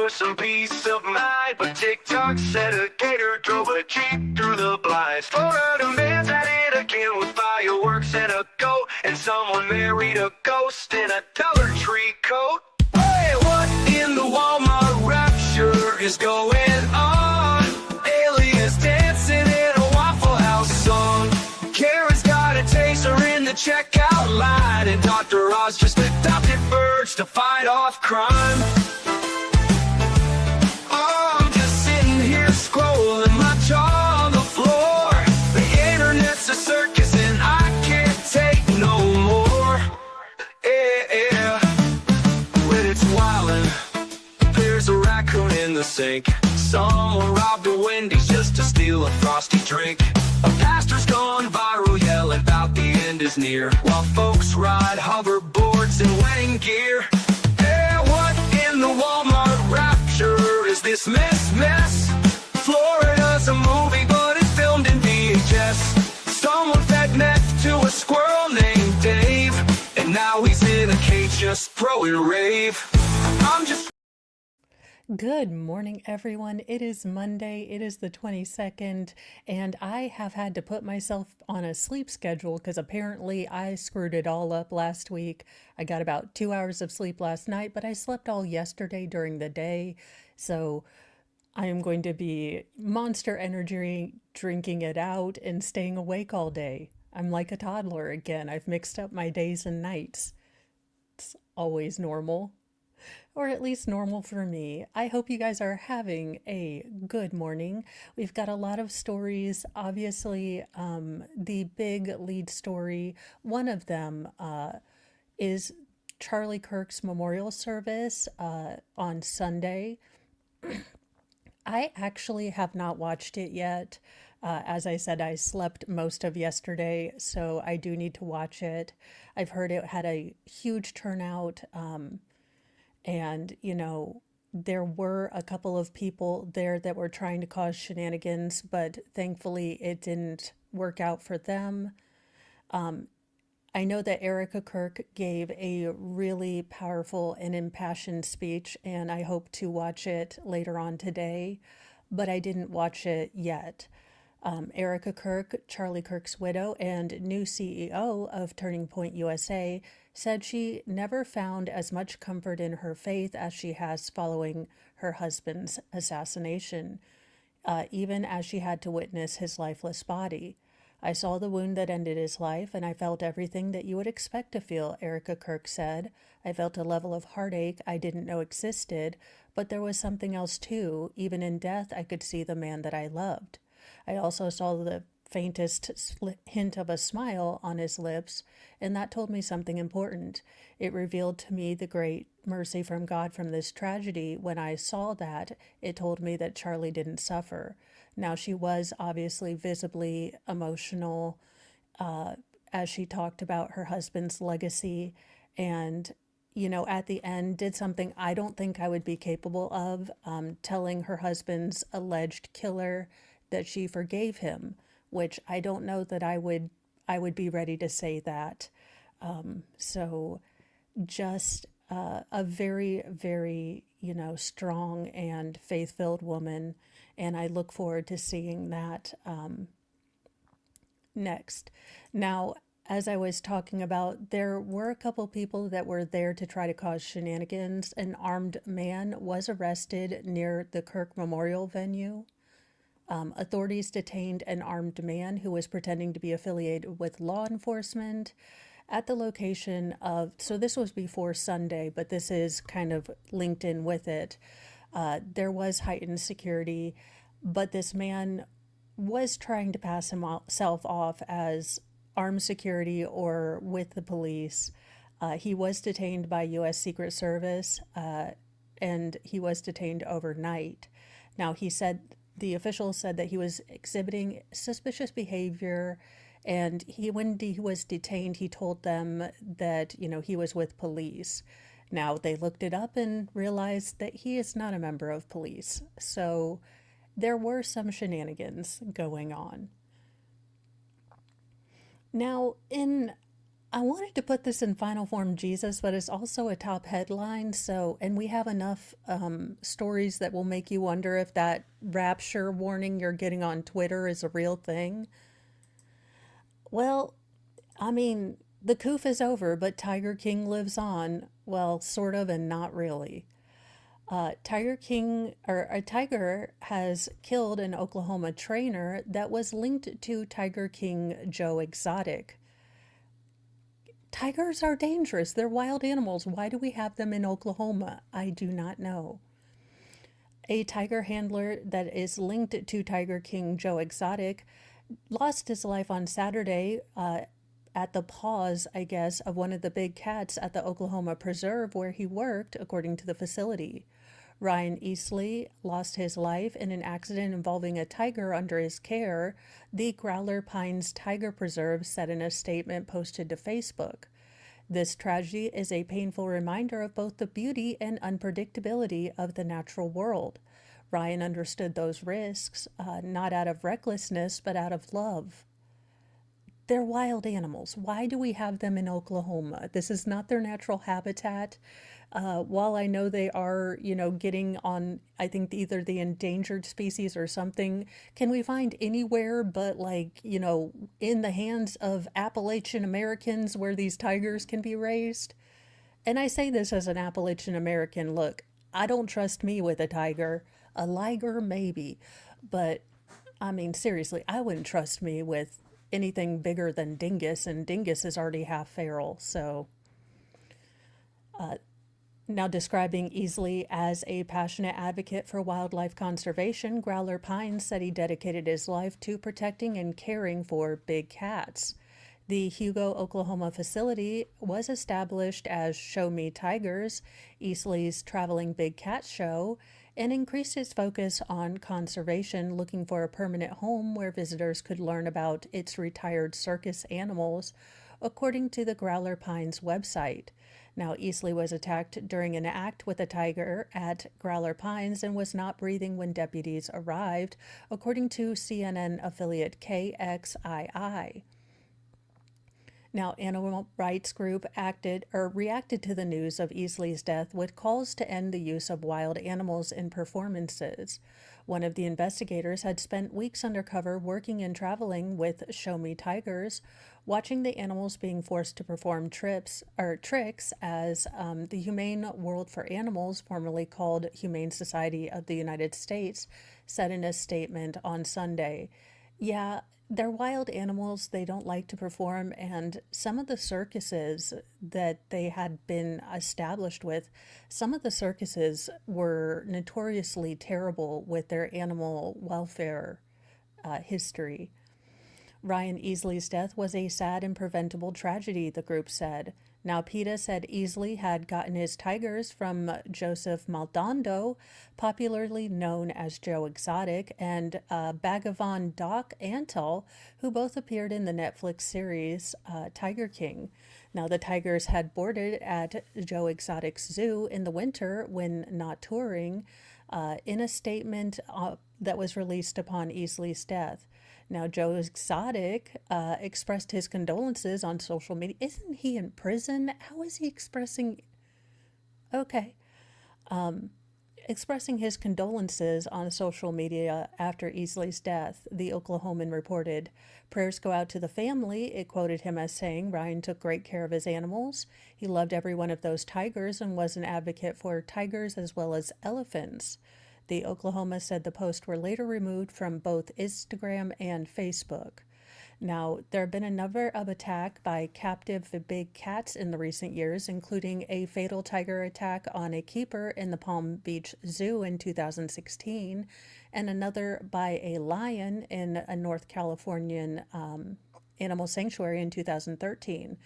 for some peace of mind, but TikTok said a gator drove a Jeep through the blinds. Florida man's at it again with fireworks and a goat, and someone married a ghost in a Dollar Tree coat. Hey, what in the Walmart rapture is going on? Aliens dancing in a Waffle House song. Karen's got a taser in the checkout line, and Dr. Oz just adopted birds to fight off crime. Oh, I'm just sitting here scrolling, my jaw on the floor. The internet's a circus and I can't take no more. Yeah, when it's wildin', there's a raccoon in the sink. Someone robbed a Wendy's just to steal a frosty drink. A pastor's gone viral yelling about the end is near, while folks ride hoverboards in wedding gear. Hey, what in the Walmart rapture is this mess? Florida's a movie, but it's filmed in VHS. Someone fed meth to a squirrel named Dave, and now he's in a cage just throwing rave. I'm just... Good morning, everyone. It is Monday. It is the 22nd, and I have had to put myself on a sleep schedule because apparently I screwed it all up last week. I got about 2 hours of sleep last night, but I slept all yesterday during the day, so I am going to be Monster Energy drinking it out and staying awake all day. I'm like a toddler again. I've mixed up my days and nights. It's always normal. Or at least normal for me. I hope you guys are having a good morning. We've got a lot of stories. Obviously, the big lead story, one of them is Charlie Kirk's memorial service on Sunday. I actually have not watched it yet. As I said, I slept most of yesterday, so I do need to watch it. I've heard it had a huge turnout. And, you know, there were a couple of people there that were trying to cause shenanigans, but thankfully it didn't work out for them. I know that Erica Kirk gave a really powerful and impassioned speech, and I hope to watch it later on today, but I didn't watch it yet. Erica Kirk, Charlie Kirk's widow and new CEO of Turning Point USA, said she never found as much comfort in her faith as she has following her husband's assassination, even as she had to witness his lifeless body. I saw the wound that ended his life, and I felt everything that you would expect to feel, Erica Kirk said. I felt a level of heartache I didn't know existed, but there was something else too. Even in death, I could see the man that I loved. I also saw the faintest hint of a smile on his lips, and that told me something important. It revealed to me the great mercy from God from this tragedy. When I saw that, it told me that Charlie didn't suffer. Now, she was obviously visibly emotional as she talked about her husband's legacy, and you know, at the end did something I don't think I would be capable of, telling her husband's alleged killer that she forgave him, which I don't know that I would be ready to say that. So just a very, very, you know, strong and faith-filled woman. And I look forward to seeing that next. Now, as I was talking about, there were a couple people that were there to try to cause shenanigans. An armed man was arrested near the Kirk Memorial venue. Authorities detained an armed man who was pretending to be affiliated with law enforcement at the location of, so this was before Sunday, but this is kind of linked in with it. There was heightened security, but this man was trying to pass himself off as armed security or with the police. He was detained by U.S. Secret Service, and he was detained overnight. Now, the official said that he was exhibiting suspicious behavior, and when he was detained, he told them that, you know, he was with police. Now, they looked it up and realized that he is not a member of police. So there were some shenanigans going on. Now, in I wanted to put this in final form Jesus, but it's also a top headline. So, and we have enough stories that will make you wonder if that rapture warning you're getting on Twitter is a real thing. Well, I mean, the coof is over, but Tiger King lives on. Well, sort of, and not really. Tiger King, or a tiger, has killed an Oklahoma trainer that was linked to Tiger King Joe Exotic. Tigers are dangerous. They're wild animals. Why do we have them in Oklahoma? I do not know. A tiger handler that is linked to Tiger King Joe Exotic lost his life on Saturday at the paws, I guess, of one of the big cats at the Oklahoma Preserve where he worked, according to the facility. Ryan Easley lost his life in an accident involving a tiger under his care, the Growler Pines Tiger Preserve said in a statement posted to Facebook. This tragedy is a painful reminder of both the beauty and unpredictability of the natural world. Ryan understood those risks, not out of recklessness, but out of love. They're wild animals. Why do we have them in Oklahoma? This is not their natural habitat. While I know they are, getting on, I think either the endangered species or something, can we find anywhere but like, in the hands of Appalachian Americans where these tigers can be raised? And I say this as an Appalachian American. Look, I don't trust me with a tiger. A liger, maybe. But, I mean, seriously, I wouldn't trust me with anything bigger than dingus, and dingus is already half feral. So, now describing Easley as a passionate advocate for wildlife conservation, Growler Pines said he dedicated his life to protecting and caring for big cats. The Hugo, Oklahoma facility was established as Show Me Tigers, Easley's traveling big cat show, and increased its focus on conservation, looking for a permanent home where visitors could learn about its retired circus animals, according to the Growler Pines website. Now, Easley was attacked during an act with a tiger at Growler Pines and was not breathing when deputies arrived, according to CNN affiliate KXII. Now, animal rights group reacted to the news of Easley's death with calls to end the use of wild animals in performances. One of the investigators had spent weeks undercover working and traveling with Show Me Tigers, watching the animals being forced to perform tricks as the Humane World for Animals, formerly called Humane Society of the United States, said in a statement on Sunday. Yeah, they're wild animals. They don't like to perform, and some of the circuses that they had been established with, some of the circuses were notoriously terrible with their animal welfare history. Ryan Easley's death was a sad and preventable tragedy, the group said. Now, PETA said Easley had gotten his tigers from Joseph Maldonado, popularly known as Joe Exotic, and Bhagavan Doc Antal, who both appeared in the Netflix series Tiger King. Now, the tigers had boarded at Joe Exotic's zoo in the winter when not touring, in a statement that was released upon Easley's death. Now, Joe Exotic expressed his condolences on social media. Isn't he in prison? How is he expressing? Okay. Expressing his condolences on social media after Easley's death, the Oklahoman reported. Prayers go out to the family. It quoted him as saying Ryan took great care of his animals. He loved every one of those tigers and was an advocate for tigers as well as elephants. The Oklahoma said the posts were later removed from both Instagram and Facebook. Now, there have been a number of attacks by captive big cats in the recent years, including a fatal tiger attack on a keeper in the Palm Beach Zoo in 2016, and another by a lion in a North Californian animal sanctuary in 2013.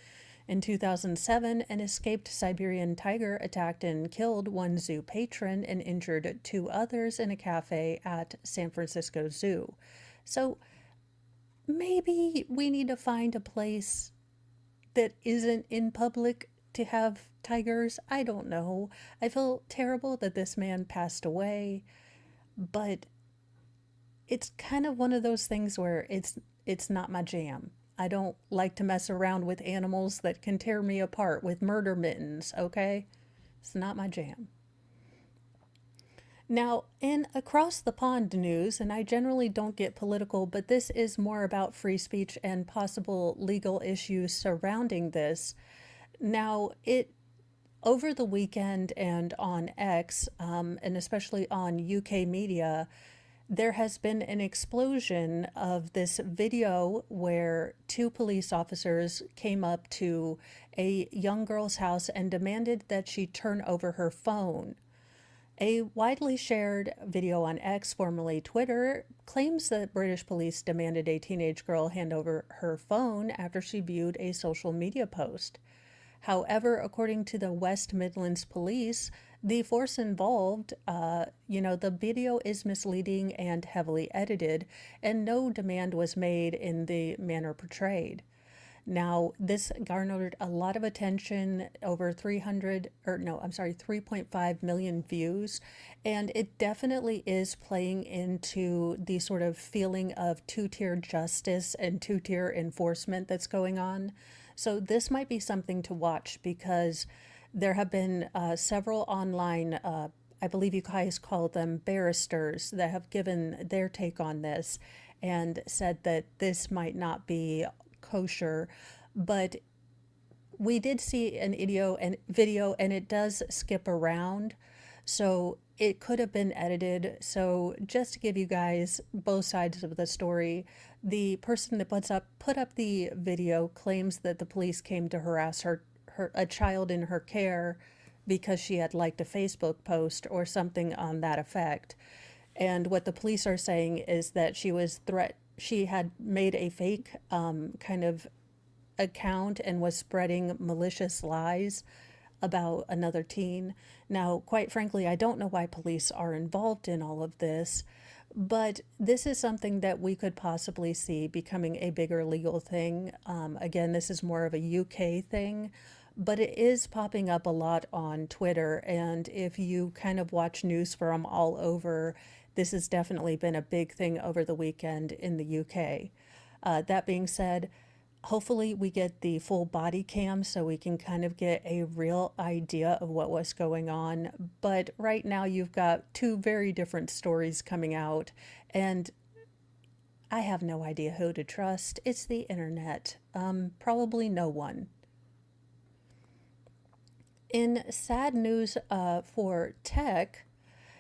In 2007, an escaped Siberian tiger attacked and killed one zoo patron and injured two others in a cafe at San Francisco Zoo. So maybe we need to find a place that isn't in public to have tigers. I don't know. I feel terrible that this man passed away, but it's kind of one of those things where it's not my jam. I don't like to mess around with animals that can tear me apart with murder mittens, okay? It's not my jam. Now, in across the pond news, and I generally don't get political, but this is more about free speech and possible legal issues surrounding this. Now, it over the weekend and on X, and especially on UK media, there has been an explosion of this video where two police officers came up to a young girl's house and demanded that she turn over her phone. A widely shared video on X, formerly Twitter, claims that British police demanded a teenage girl hand over her phone after she viewed a social media post. However, according to the West Midlands Police, the force involved, the video is misleading and heavily edited, and no demand was made in the manner portrayed. Now, this garnered a lot of attention, over 3.5 million views, and it definitely is playing into the sort of feeling of two-tier justice and two-tier enforcement that's going on. So this might be something to watch because there have been several online, I believe you guys call them barristers, that have given their take on this and said that this might not be kosher, but we did see an video and it does skip around, so it could have been edited. So just to give you guys both sides of the story, the person that put up the video claims that the police came to harass a child in her care because she had liked a Facebook post or something on that effect. And what the police are saying is that she had made a fake kind of account and was spreading malicious lies about another teen. Now, quite frankly, I don't know why police are involved in all of this, but this is something that we could possibly see becoming a bigger legal thing. Again, this is more of a UK thing, but it is popping up a lot on Twitter. And if you kind of watch news from all over, this has definitely been a big thing over the weekend in the UK. That being said, hopefully we get the full body cam so we can kind of get a real idea of what was going on. But right now you've got two very different stories coming out, and I have no idea who to trust. It's the internet. Probably no one. In sad news for tech,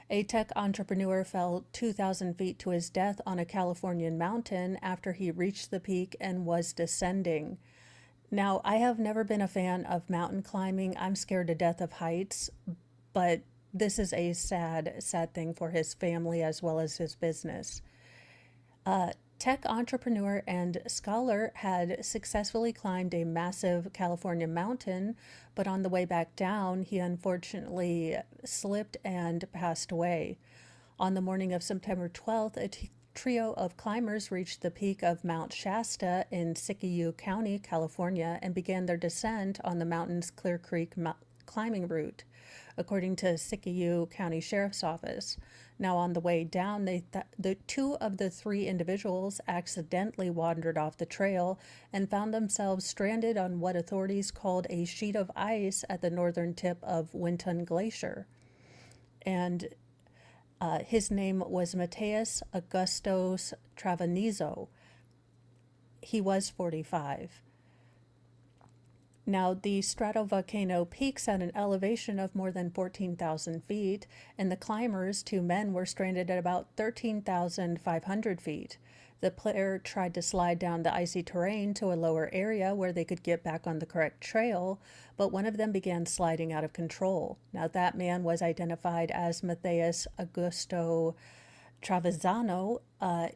a tech entrepreneur fell 2,000 feet to his death on a Californian mountain after he reached the peak and was descending. Now, I have never been a fan of mountain climbing. I'm scared to death of heights, but this is a sad, sad thing for his family as well as his business. Tech entrepreneur and scholar had successfully climbed a massive California mountain, but on the way back down, he unfortunately slipped and passed away. On the morning of September 12th, a trio of climbers reached the peak of Mount Shasta in Siskiyou County, California, and began their descent on the mountain's Clear Creek climbing route, according to Siskiyou County Sheriff's Office. Now, on the way down, the two of the three individuals accidentally wandered off the trail and found themselves stranded on what authorities called a sheet of ice at the northern tip of Winton Glacier. And his name was Mateus Augustos Travanizo. He was 45. Now, the stratovolcano peaks at an elevation of more than 14,000 feet, and the climbers, two men, were stranded at about 13,500 feet. The pair tried to slide down the icy terrain to a lower area where they could get back on the correct trail, but one of them began sliding out of control. Now, that man was identified as Matthias Augusto Travazzano.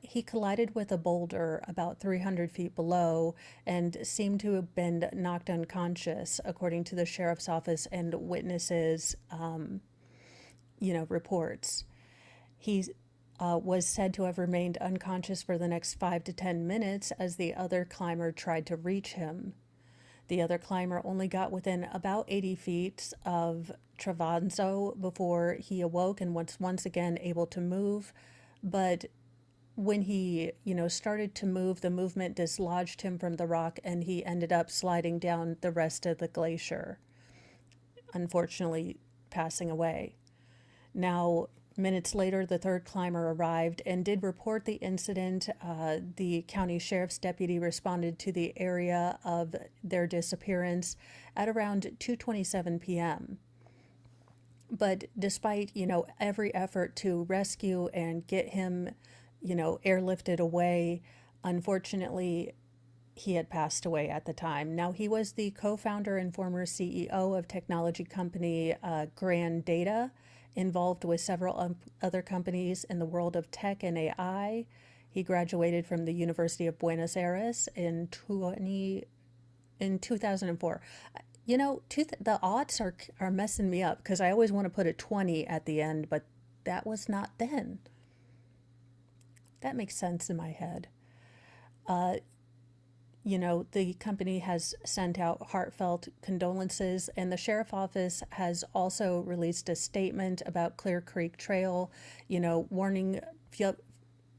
He collided with a boulder about 300 feet below and seemed to have been knocked unconscious, according to the sheriff's office and witnesses, reports. He was said to have remained unconscious for the next 5 to 10 minutes as the other climber tried to reach him. The other climber only got within about 80 feet of Travanzo before he awoke and was once again able to move. But when he, started to move, the movement dislodged him from the rock and he ended up sliding down the rest of the glacier, unfortunately passing away. Now, minutes later, the third climber arrived and did report the incident. The county sheriff's deputy responded to the area of their disappearance at around 2:27 p.m. But despite, every effort to rescue and get him, airlifted away, unfortunately, he had passed away at the time. Now, he was the co-founder and former CEO of technology company Grand Data, involved with several other companies in the world of tech and AI. He graduated from the University of Buenos Aires in 2004. The odds are messing me up because I always want to put a 20 at the end, but that was not then. That makes sense in my head. The company has sent out heartfelt condolences, and the sheriff office has also released a statement about Clear Creek Trail, warning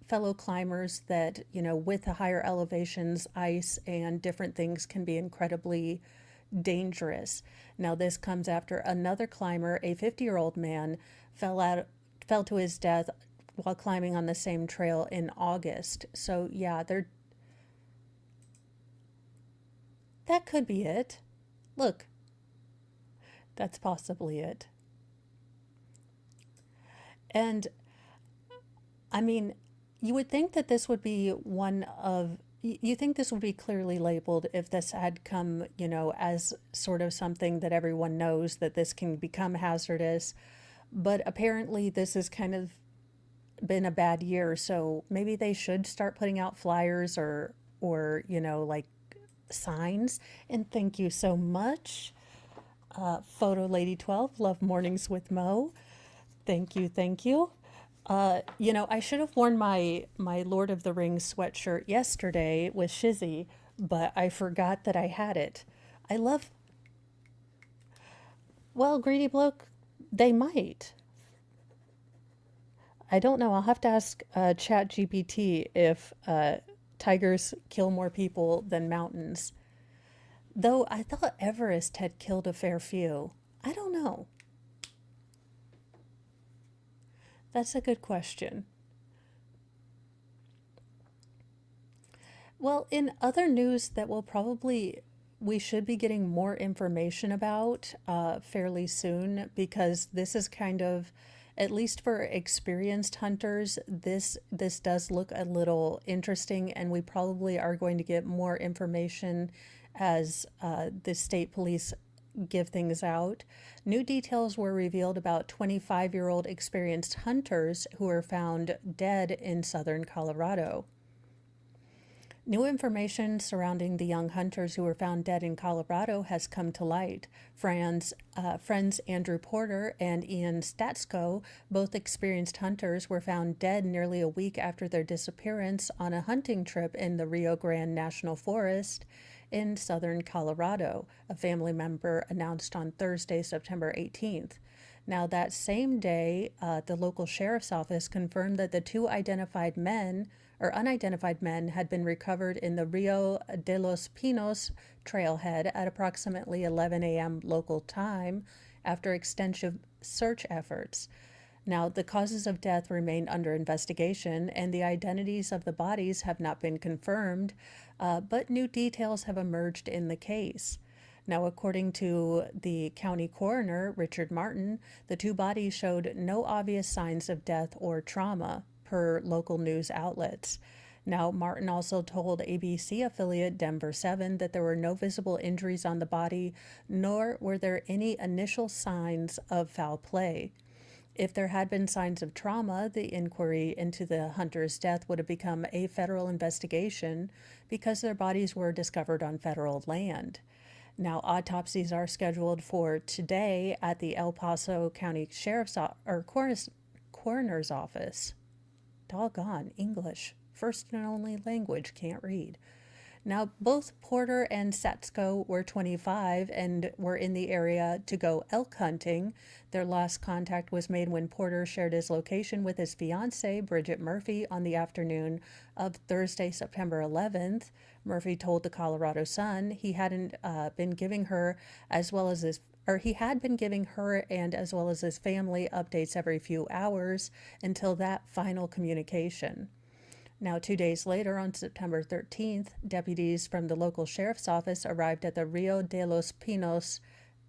fellow climbers that, with the higher elevations, ice and different things can be incredibly dangerous. Now, this comes after another climber, a 50-year-old man, fell to his death while climbing on the same trail in August. So, yeah, that could be it. Look, that's possibly it. And, I mean, you would think that this would be you think this would be clearly labeled if this had come, as sort of something that everyone knows that this can become hazardous. But apparently this has kind of been a bad year. So maybe they should start putting out flyers or like signs. And thank you so much. Photo Lady 12, love mornings with Mo. Thank you. Thank you. I should have worn my Lord of the Rings sweatshirt yesterday with Shizzy, but I forgot that I had it. Well, Greedy Bloke, they might. I don't know. I'll have to ask ChatGPT if tigers kill more people than mountains. Though I thought Everest had killed a fair few. I don't know. That's a good question. Well, in other news that we should be getting more information about fairly soon, because this is kind of, at least for experienced hunters, this does look a little interesting, and we probably are going to get more information as the state police give things out. New details were revealed about 25-year-old experienced hunters who were found dead in southern Colorado. New information surrounding the young hunters who were found dead in Colorado has come to light. Friends Andrew Porter and Ian Statsko, both experienced hunters, were found dead nearly a week after their disappearance on a hunting trip in the Rio Grande National Forest in southern Colorado, a family member announced on Thursday, September 18th. Now, that same day, the local sheriff's office confirmed that the two unidentified men had been recovered in the Rio de los Pinos trailhead at approximately 11 a.m. local time after extensive search efforts. Now, the causes of death remain under investigation, and the identities of the bodies have not been confirmed, but new details have emerged in the case. Now, according to the county coroner, Richard Martin, the two bodies showed no obvious signs of death or trauma, per local news outlets. Now, Martin also told ABC affiliate Denver 7 that there were no visible injuries on the body, nor were there any initial signs of foul play. If there had been signs of trauma, the inquiry into the hunter's death would have become a federal investigation because their bodies were discovered on federal land. Now, autopsies are scheduled for today at the El Paso County Coroner's Office. Doggone English, first and only language, can't read. Now, both Porter and Satsko were 25 and were in the area to go elk hunting. Their last contact was made when Porter shared his location with his fiancee, Bridget Murphy, on the afternoon of Thursday, September 11th. Murphy told the Colorado Sun he hadn't been giving her as well as his or he had been giving her and as well as his family updates every few hours until that final communication. Now, 2 days later, on September 13th, deputies from the local sheriff's office arrived at the Rio de los Pinos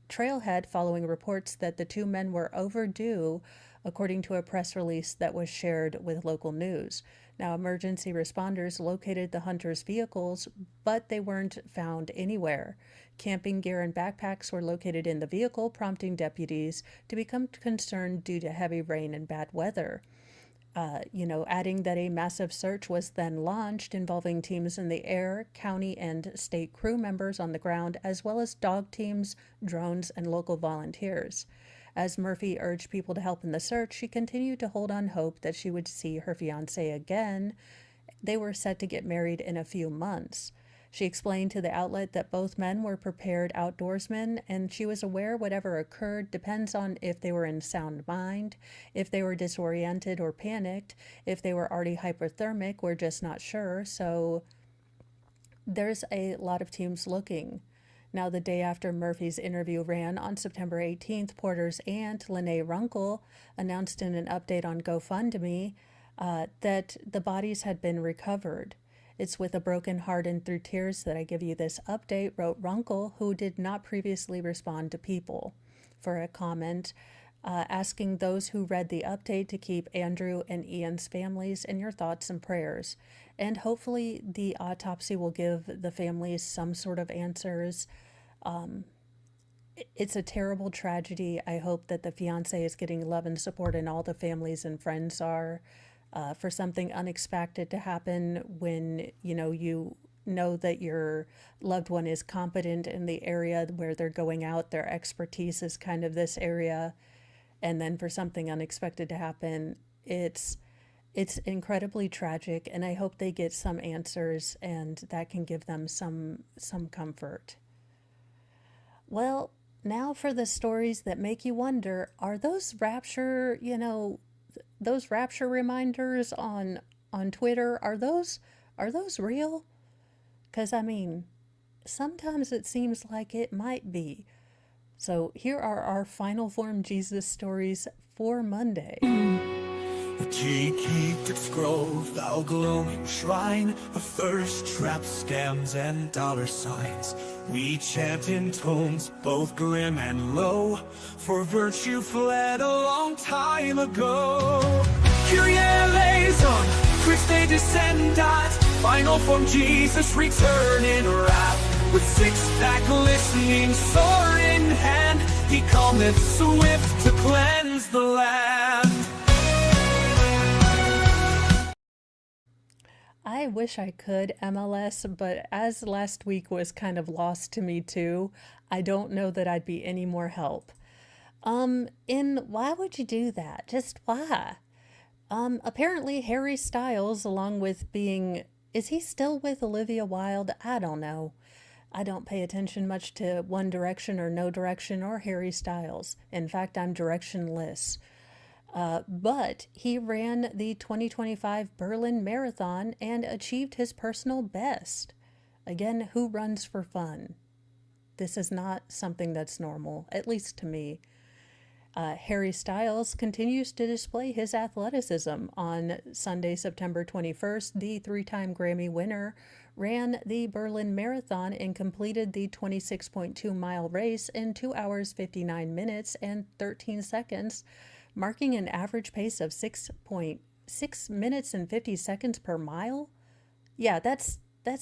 trailhead following reports that the two men were overdue, according to a press release that was shared with local news. Now, emergency responders located the hunters' vehicles, but they weren't found anywhere. Camping gear and backpacks were located in the vehicle, prompting deputies to become concerned due to heavy rain and bad weather. Adding that a massive search was then launched involving teams in the air, county and state crew members on the ground, as well as dog teams, drones, and local volunteers. As Murphy urged people to help in the search, she continued to hold on hope that she would see her fiancé again. They were set to get married in a few months. She explained to the outlet that both men were prepared outdoorsmen, and she was aware whatever occurred depends on if they were in sound mind, if they were disoriented or panicked, if they were already hypothermic, we're just not sure. So there's a lot of teams looking. Now, the day after Murphy's interview ran on September 18th, Porter's aunt, Lene Runkle, announced in an update on GoFundMe that the bodies had been recovered. It's with a broken heart and through tears that I give you this update, wrote Runkle, who did not previously respond to People, for a comment asking those who read the update to keep Andrew and Ian's families in your thoughts and prayers. And hopefully the autopsy will give the families some sort of answers. It's a terrible tragedy. I hope that the fiancé is getting love and support, and all the families and friends are. For something unexpected to happen when you know that your loved one is competent in the area where they're going out, their expertise is kind of this area, and then for something unexpected to happen, it's incredibly tragic, and I hope they get some answers and that can give them some comfort. Well, now for the stories that make you wonder, are those rapture reminders on Twitter, are those real? Because sometimes it seems like it might be. So here are our final form Jesus stories for Monday. Keep grove, thou glowing shrine of thirst traps, scams, and dollar signs. We chant in tones both grim and low, for virtue fled a long time ago. Kyrie eleison, Christe descendat, final form Jesus return in wrath. With six-pack listening, sword in hand, he cometh swift to cleanse the land. I wish I could MLS, but as last week was kind of lost to me too, I don't know that I'd be any more help. Why would you do that? Just why? Apparently Harry Styles, along with is he still with Olivia Wilde? I don't know. I don't pay attention much to One Direction or No Direction or Harry Styles. In fact, I'm directionless. But he ran the 2025 Berlin Marathon and achieved his personal best. Again, who runs for fun? This is not something that's normal, at least to me. Harry Styles continues to display his athleticism. On Sunday, September 21st, the three-time Grammy winner ran the Berlin Marathon and completed the 26.2-mile race in 2 hours, 59 minutes, and 13 seconds, marking an average pace of 6.6 minutes and 50 seconds per mile. Yeah, that's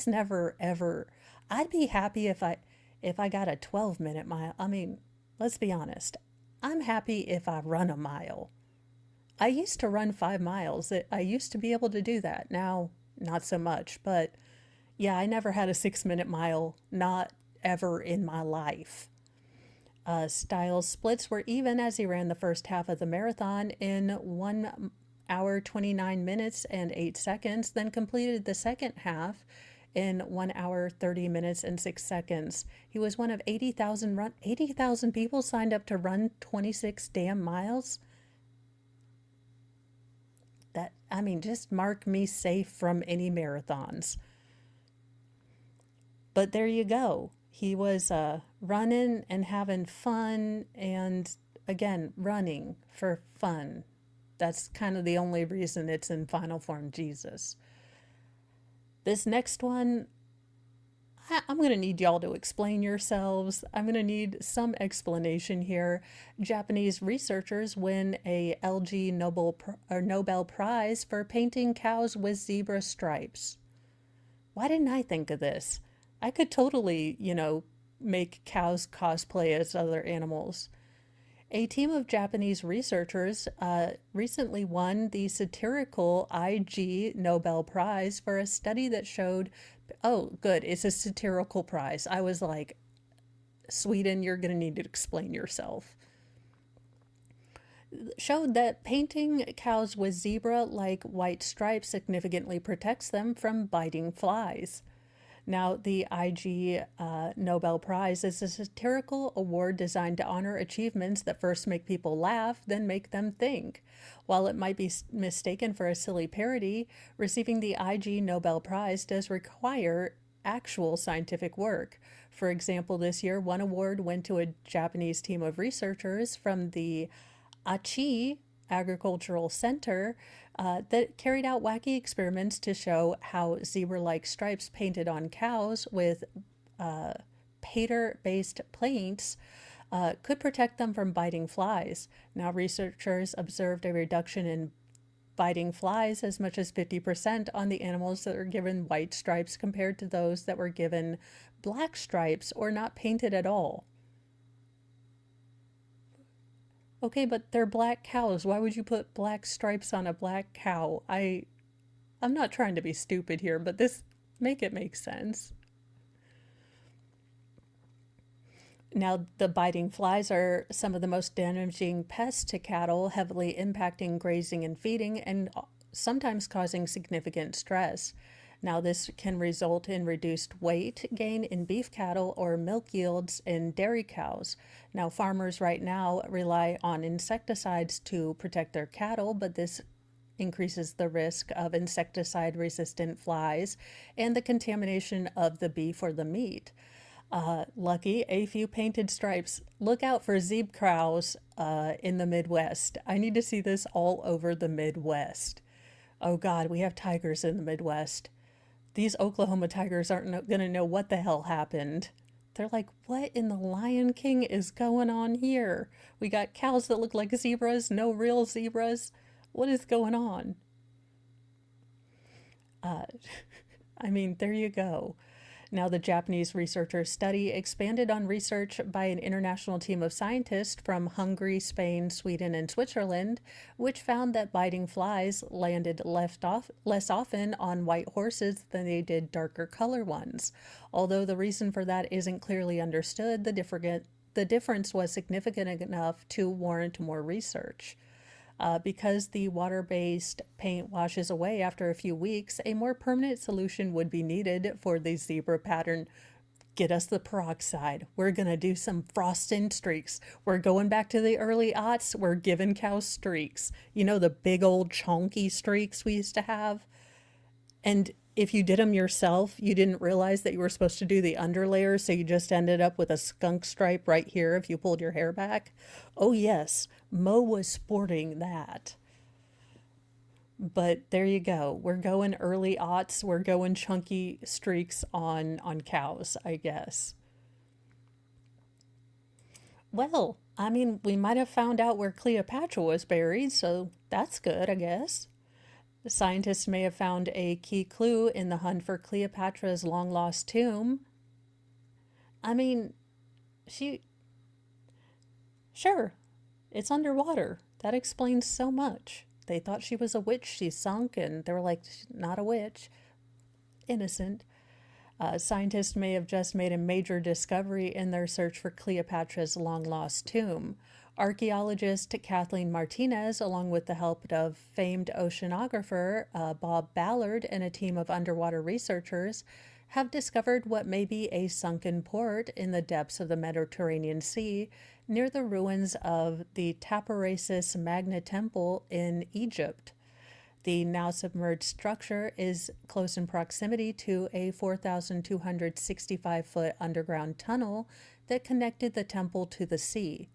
never ever. I'd be happy if I got a 12-minute mile. Let's be honest. I'm happy if I run a mile. I used to run 5 miles. I used to be able to do that. Now, not so much. But yeah, I never had a 6-minute mile. Not ever in my life. Styles' splits were even as he ran the first half of the marathon in 1 hour, 29 minutes and 8 seconds, then completed the second half in 1 hour, 30 minutes, and 6 seconds. He was one of 80,000 people signed up to run 26 damn miles. Just mark me safe from any marathons. But there you go. He was running and having fun, and again, running for fun. That's kind of the only reason it's in final form Jesus. This next one, I'm going to need y'all to explain yourselves. I'm going to need some explanation here. Japanese researchers win a LG Nobel Prize for painting cows with zebra stripes. Why didn't I think of this? I could totally, make cows cosplay as other animals. A team of Japanese researchers recently won the satirical IG Nobel Prize for a study that showed, oh, good, it's a satirical prize. I was like, Sweden, you're going to need to explain yourself. Showed that painting cows with zebra-like white stripes significantly protects them from biting flies. Now, the IG Nobel Prize is a satirical award designed to honor achievements that first make people laugh, then make them think. While it might be mistaken for a silly parody, receiving the IG Nobel Prize does require actual scientific work. For example, this year, one award went to a Japanese team of researchers from the Aichi Agricultural Center that carried out wacky experiments to show how zebra-like stripes painted on cows with pater-based paints could protect them from biting flies. Now, researchers observed a reduction in biting flies as much as 50% on the animals that were given white stripes compared to those that were given black stripes or not painted at all. Okay, but they're black cows. Why would you put black stripes on a black cow? I'm not trying to be stupid here, but make it make sense. Now, the biting flies are some of the most damaging pests to cattle, heavily impacting grazing and feeding, and sometimes causing significant stress. Now, this can result in reduced weight gain in beef cattle or milk yields in dairy cows. Now, farmers right now rely on insecticides to protect their cattle, but this increases the risk of insecticide-resistant flies and the contamination of the beef or the meat. Lucky, a few painted stripes. Look out for zebra cows in the Midwest. I need to see this all over the Midwest. Oh God, we have tigers in the Midwest. These Oklahoma tigers aren't going to know what the hell happened. They're like, what in the Lion King is going on here? We got cows that look like zebras, no real zebras. What is going on? There you go. Now, the Japanese researchers' study expanded on research by an international team of scientists from Hungary, Spain, Sweden, and Switzerland, which found that biting flies landed less often on white horses than they did darker color ones. Although the reason for that isn't clearly understood, the difference was significant enough to warrant more research. Because the water-based paint washes away after a few weeks, a more permanent solution would be needed for the zebra pattern. Get us the peroxide. We're going to do some frosting streaks. We're going back to the early aughts. We're giving cows streaks. You know, the big old chunky streaks we used to have? And if you did them yourself, you didn't realize that you were supposed to do the underlayer, so you just ended up with a skunk stripe right here if you pulled your hair back. Oh yes, Mo was sporting that. But there you go. We're going early aughts. We're going chunky streaks on cows, I guess. Well, we might have found out where Cleopatra was buried, so that's good, I guess. The scientists may have found a key clue in the hunt for Cleopatra's long-lost tomb. Sure, it's underwater. That explains so much. They thought she was a witch. She sunk, and they were like, not a witch. Innocent. Scientists may have just made a major discovery in their search for Cleopatra's long-lost tomb. Archaeologist Kathleen Martinez, along with the help of famed oceanographer Bob Ballard and a team of underwater researchers, have discovered what may be a sunken port in the depths of the Mediterranean Sea near the ruins of the Taparasis Magna Temple in Egypt. The now submerged structure is close in proximity to a 4,265-foot underground tunnel that connected the temple to the sea.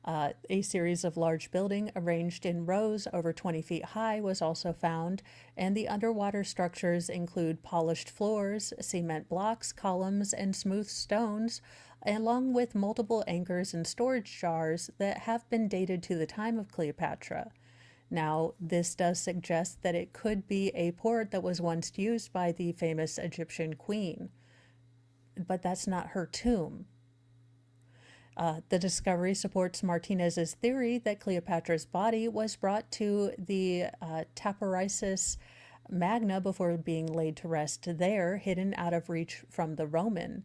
A series of large buildings arranged in rows over 20 feet high was also found, and the underwater structures include polished floors, cement blocks, columns, and smooth stones, along with multiple anchors and storage jars that have been dated to the time of Cleopatra. Now, this does suggest that it could be a port that was once used by the famous Egyptian queen, but that's not her tomb. The discovery supports Martinez's theory that Cleopatra's body was brought to the Taparasis Magna before being laid to rest there, hidden out of reach from the Romans.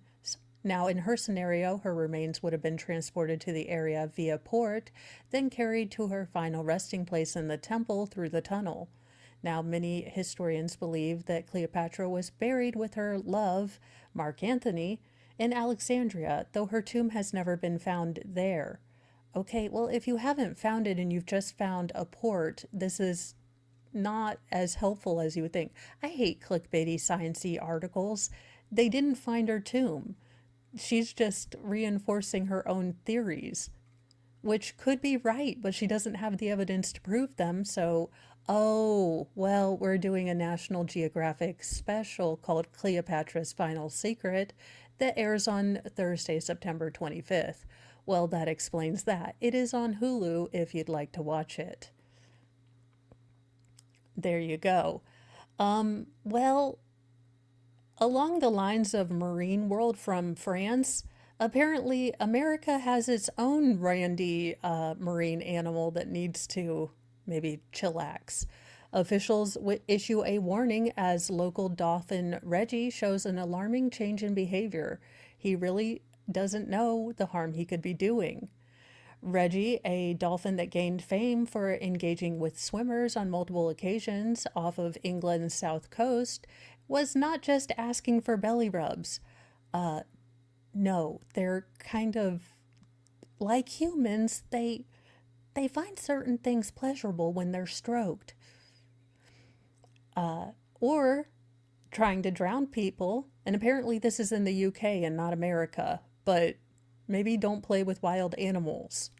Now, in her scenario, her remains would have been transported to the area via port, then carried to her final resting place in the temple through the tunnel. Now, many historians believe that Cleopatra was buried with her love, Mark Antony, in Alexandria, though her tomb has never been found there. Okay, well, if you haven't found it and you've just found a port, this is not as helpful as you would think. I hate clickbaity sciencey articles. They didn't find her tomb. She's just reinforcing her own theories, which could be right, but she doesn't have the evidence to prove them. So, oh, well, we're doing a National Geographic special called Cleopatra's Final Secret that airs on Thursday, September 25th. Well, that explains that. It is on Hulu if you'd like to watch it. There you go. Well, along the lines of Marine World from France, apparently America has its own randy marine animal that needs to maybe chillax. Officials issue a warning as local dolphin Reggie shows an alarming change in behavior. He really doesn't know the harm he could be doing. Reggie, a dolphin that gained fame for engaging with swimmers on multiple occasions off of England's south coast, was not just asking for belly rubs. No, they're kind of like humans. They find certain things pleasurable when they're stroked. Or trying to drown people. And apparently this is in the UK and not America, but maybe don't play with wild animals.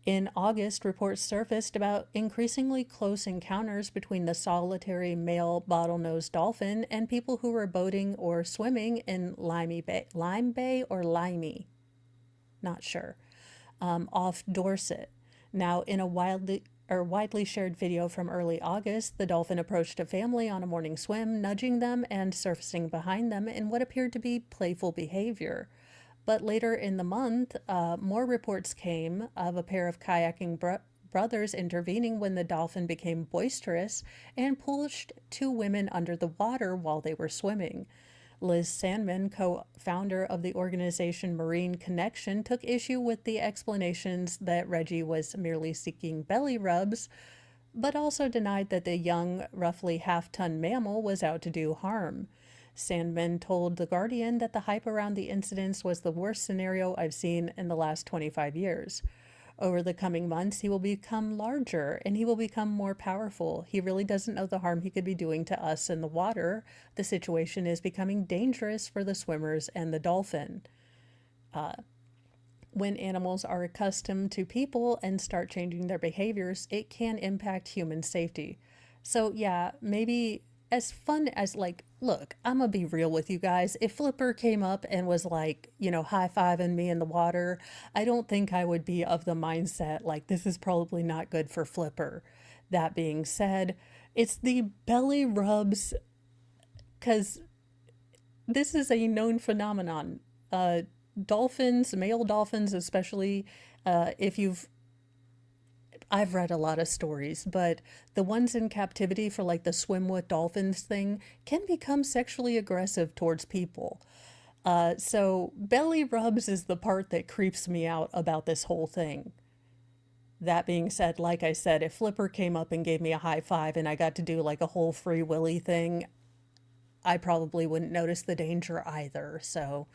In August, reports surfaced about increasingly close encounters between the solitary male bottlenose dolphin and people who were boating or swimming in Lime Bay or Limey, not sure, off Dorset. Now, in a widely shared video from early August, the dolphin approached a family on a morning swim, nudging them and surfacing behind them in what appeared to be playful behavior. But later in the month, more reports came of a pair of kayaking brothers intervening when the dolphin became boisterous and pushed two women under the water while they were swimming. Liz Sandman, co-founder of the organization Marine Connection, took issue with the explanations that Reggie was merely seeking belly rubs, but also denied that the young, roughly half-ton mammal was out to do harm. Sandman told The Guardian that the hype around the incidents was the worst scenario I've seen in the last 25 years. Over the coming months, he will become larger and he will become more powerful. He really doesn't know the harm he could be doing to us in the water. The situation is becoming dangerous for the swimmers and the dolphin. When animals are accustomed to people and start changing their behaviors, it can impact human safety. So yeah, maybe as fun as look, I'm gonna be real with you guys. If Flipper came up and was high-fiving me in the water, I don't think I would be of the mindset this is probably not good for Flipper. That being said, it's the belly rubs, because this is a known phenomenon. Dolphins, male dolphins especially, I've read a lot of stories, but the ones in captivity for the swim with dolphins thing can become sexually aggressive towards people. So belly rubs is the part that creeps me out about this whole thing. That being said, like I said, if Flipper came up and gave me a high five and I got to do a whole Free Willy thing, I probably wouldn't notice the danger either. So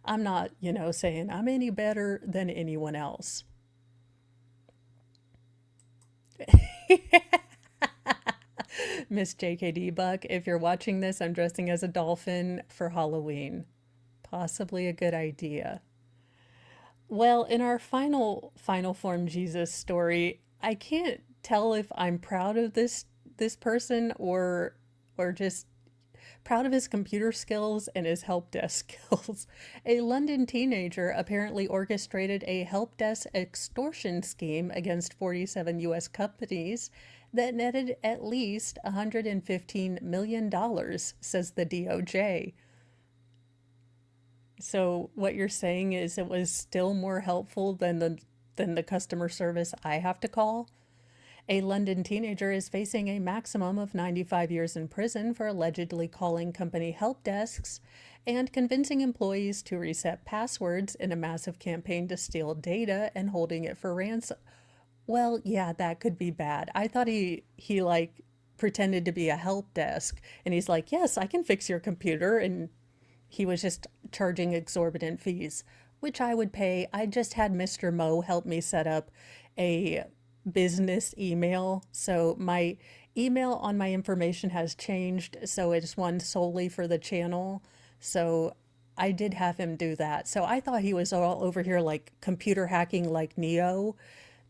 I'm not, saying I'm any better than anyone else. Miss JKD Buck, if you're watching this, I'm dressing as a dolphin for Halloween. Possibly a good idea. Well, in our final form Jesus story, I can't tell if I'm proud of this person or just proud of his computer skills and his help desk skills. A London teenager apparently orchestrated a help desk extortion scheme against 47 US companies that netted at least $115 million, says the DOJ. So what you're saying is it was still more helpful than the customer service I have to call? A London teenager is facing a maximum of 95 years in prison for allegedly calling company help desks and convincing employees to reset passwords in a massive campaign to steal data and holding it for ransom. Well, yeah, that could be bad. I thought he like pretended to be a help desk and he's like, "Yes, I can fix your computer," and he was just charging exorbitant fees, which I would pay. I just had Mr. Mo help me set up a business email. So my email on my information has changed. So it's one solely for the channel. So I did have him do that. So I thought he was all over here like computer hacking like Neo.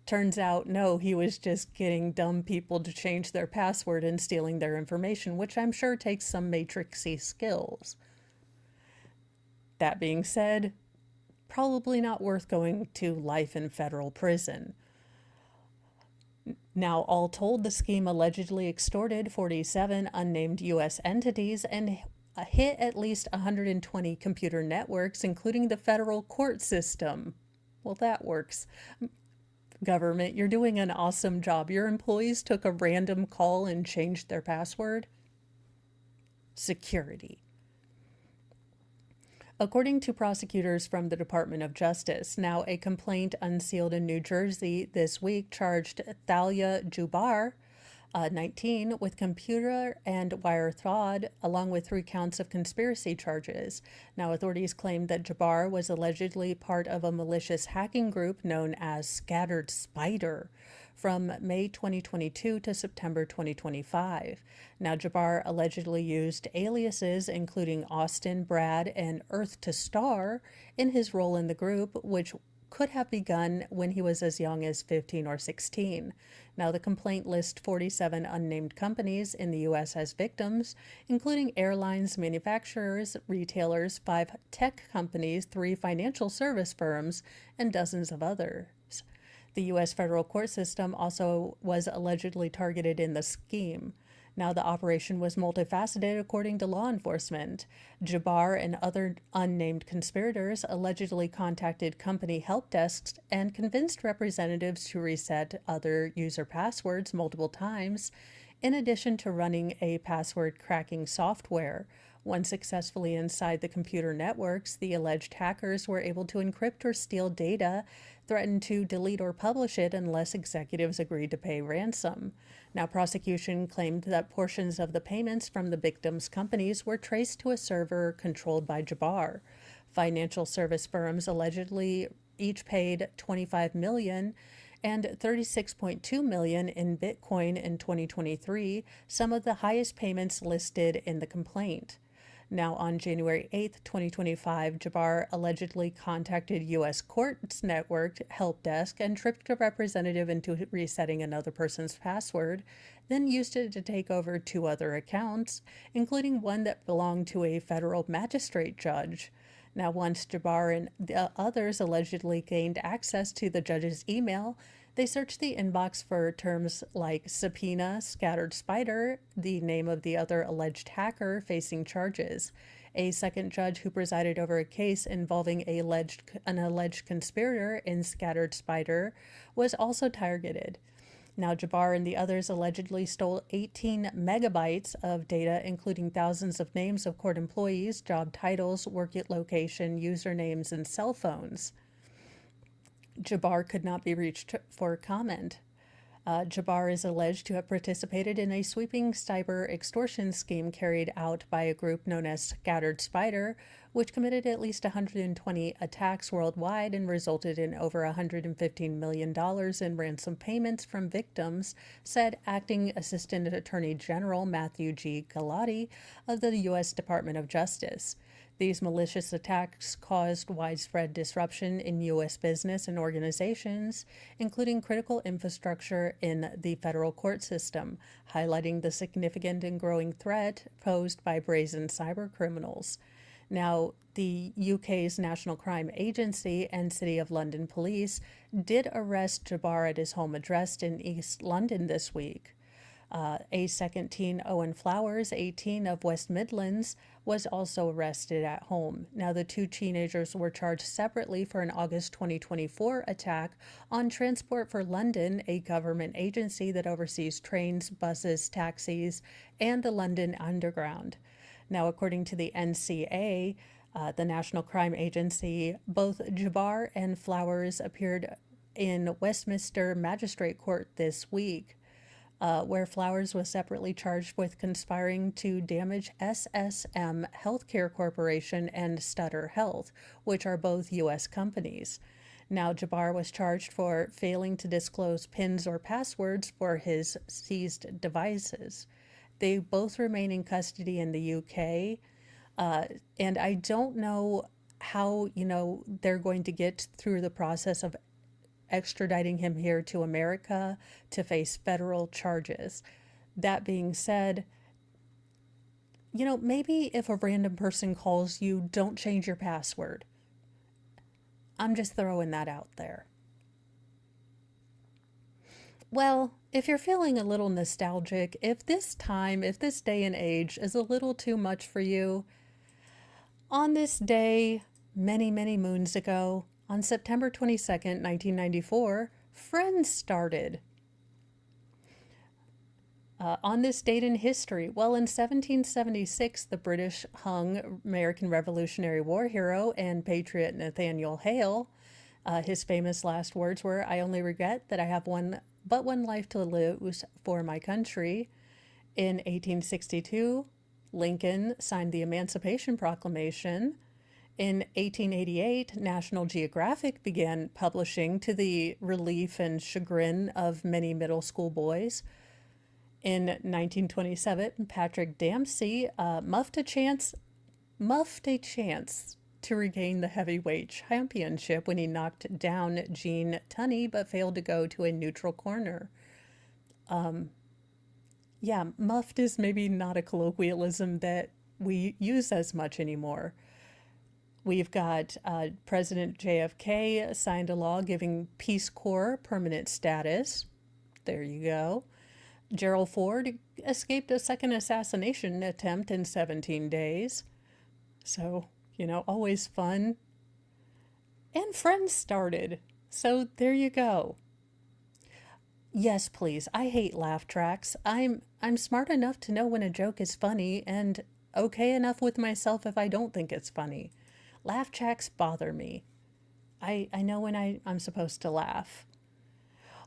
Turns out, no, he was just getting dumb people to change their password and stealing their information, which I'm sure takes some matrixy skills. That being said, probably not worth going to life in federal prison. Now, all told, the scheme allegedly extorted 47 unnamed U.S. entities and hit at least 120 computer networks, including the federal court system. Well, that works. Government, you're doing an awesome job. Your employees took a random call and changed their password. Security. According to prosecutors from the Department of Justice, now a complaint unsealed in New Jersey this week charged Thalia Jubar, 19, with computer and wire fraud, along with 3 counts of conspiracy charges. Now, authorities claimed that Jabbar was allegedly part of a malicious hacking group known as Scattered Spider from May 2022 to September 2025. Now, Jabbar allegedly used aliases including Austin, Brad, and Earth to Star in his role in the group, which could have begun when he was as young as 15 or 16. Now, the complaint lists 47 unnamed companies in the U.S. as victims, including airlines, manufacturers, retailers, 5 tech companies, 3 financial service firms, and dozens of others. The U.S. federal court system also was allegedly targeted in the scheme. Now, the operation was multifaceted according to law enforcement. Jabbar and other unnamed conspirators allegedly contacted company help desks and convinced representatives to reset other user passwords multiple times, in addition to running a password cracking software. Once successfully inside the computer networks, the alleged hackers were able to encrypt or steal data, threaten to delete or publish it unless executives agreed to pay ransom. Now, prosecution claimed that portions of the payments from the victims' companies were traced to a server controlled by Jabbar. Financial service firms allegedly each paid $25 million and $36.2 million in Bitcoin in 2023, some of the highest payments listed in the complaint. Now, on January 8, 2025, Jabbar allegedly contacted U.S. Courts Network help desk and tricked a representative into resetting another person's password, then used it to take over 2 other accounts, including one that belonged to a federal magistrate judge. Now, once Jabbar and the others allegedly gained access to the judge's email, they searched the inbox for terms like subpoena, scattered spider, the name of the other alleged hacker facing charges. A second judge who presided over a case involving an alleged conspirator in Scattered Spider was also targeted. Now, Jabbar and the others allegedly stole 18 megabytes of data, including thousands of names of court employees, job titles, work location, usernames, and cell phones. Jabbar could not be reached for comment. Jabbar is alleged to have participated in a sweeping cyber extortion scheme carried out by a group known as Scattered Spider, which committed at least 120 attacks worldwide and resulted in over $115 million in ransom payments from victims, said Acting Assistant Attorney General Matthew G. Galati of the U.S. Department of Justice. These malicious attacks caused widespread disruption in U.S. business and organizations, including critical infrastructure in the federal court system, highlighting the significant and growing threat posed by brazen cyber criminals. Now, the UK's National Crime Agency and City of London Police did arrest Jabbar at his home address in East London this week. A second teen, Owen Flowers, 18, of West Midlands, was also arrested at home. Now, the two teenagers were charged separately for an August 2024 attack on Transport for London, a government agency that oversees trains, buses, taxis, and the London Underground. Now, according to the NCA, the National Crime Agency, both Jabbar and Flowers appeared in Westminster Magistrate Court this week, where Flowers was separately charged with conspiring to damage SSM Healthcare Corporation and Stutter Health, which are both U.S. companies. Now, Jabbar was charged for failing to disclose PINs or passwords for his seized devices. They both remain in custody in the UK, and I don't know how, they're going to get through the process of extraditing him here to America to face federal charges. That being said, maybe if a random person calls you, don't change your password. I'm just throwing that out there. Well, if you're feeling a little nostalgic, if this day and age is a little too much for you, on this day, many, many moons ago, on September 22nd, 1994, Friends started. On this date in history, well, in 1776, the British hung American Revolutionary War hero and patriot Nathaniel Hale. His famous last words were, "I only regret that I have one life to lose for my country." In 1862, Lincoln signed the Emancipation Proclamation. In 1888, National Geographic began publishing, to the relief and chagrin of many middle school boys. In 1927, Patrick Dempsey muffed a chance to regain the heavyweight championship when he knocked down Gene Tunney but failed to go to a neutral corner. Yeah, muffed is maybe not a colloquialism that we use as much anymore. We've got President JFK signed a law giving Peace Corps permanent status. There you go. Gerald Ford escaped a second assassination attempt in 17 days. So, always fun. And Friends started. So there you go. Yes, please. I hate laugh tracks. I'm smart enough to know when a joke is funny and okay enough with myself if I don't think it's funny. Laugh tracks bother me. I know when I'm supposed to laugh.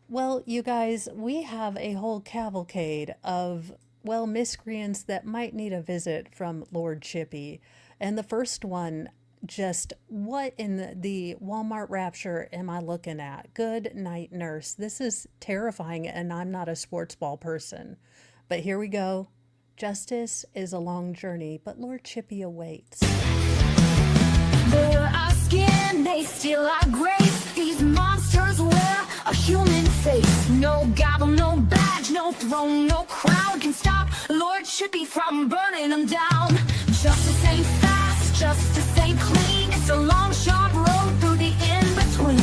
Well, you guys, we have a whole cavalcade of, miscreants that might need a visit from Lord Chippy. And the first one, just what in the Walmart rapture am I looking at? Good night, nurse. This is terrifying, and I'm not a sports ball person. But here we go. Justice is a long journey, but Lord Chippy awaits. They're our skin, they steal our grace. These monsters wear a human face. No gavel, no badge, no throne, no crown can stop Lord Chippy from burning them down. Justice ain't fast, justice ain't clean. It's a long, sharp road through the in-between.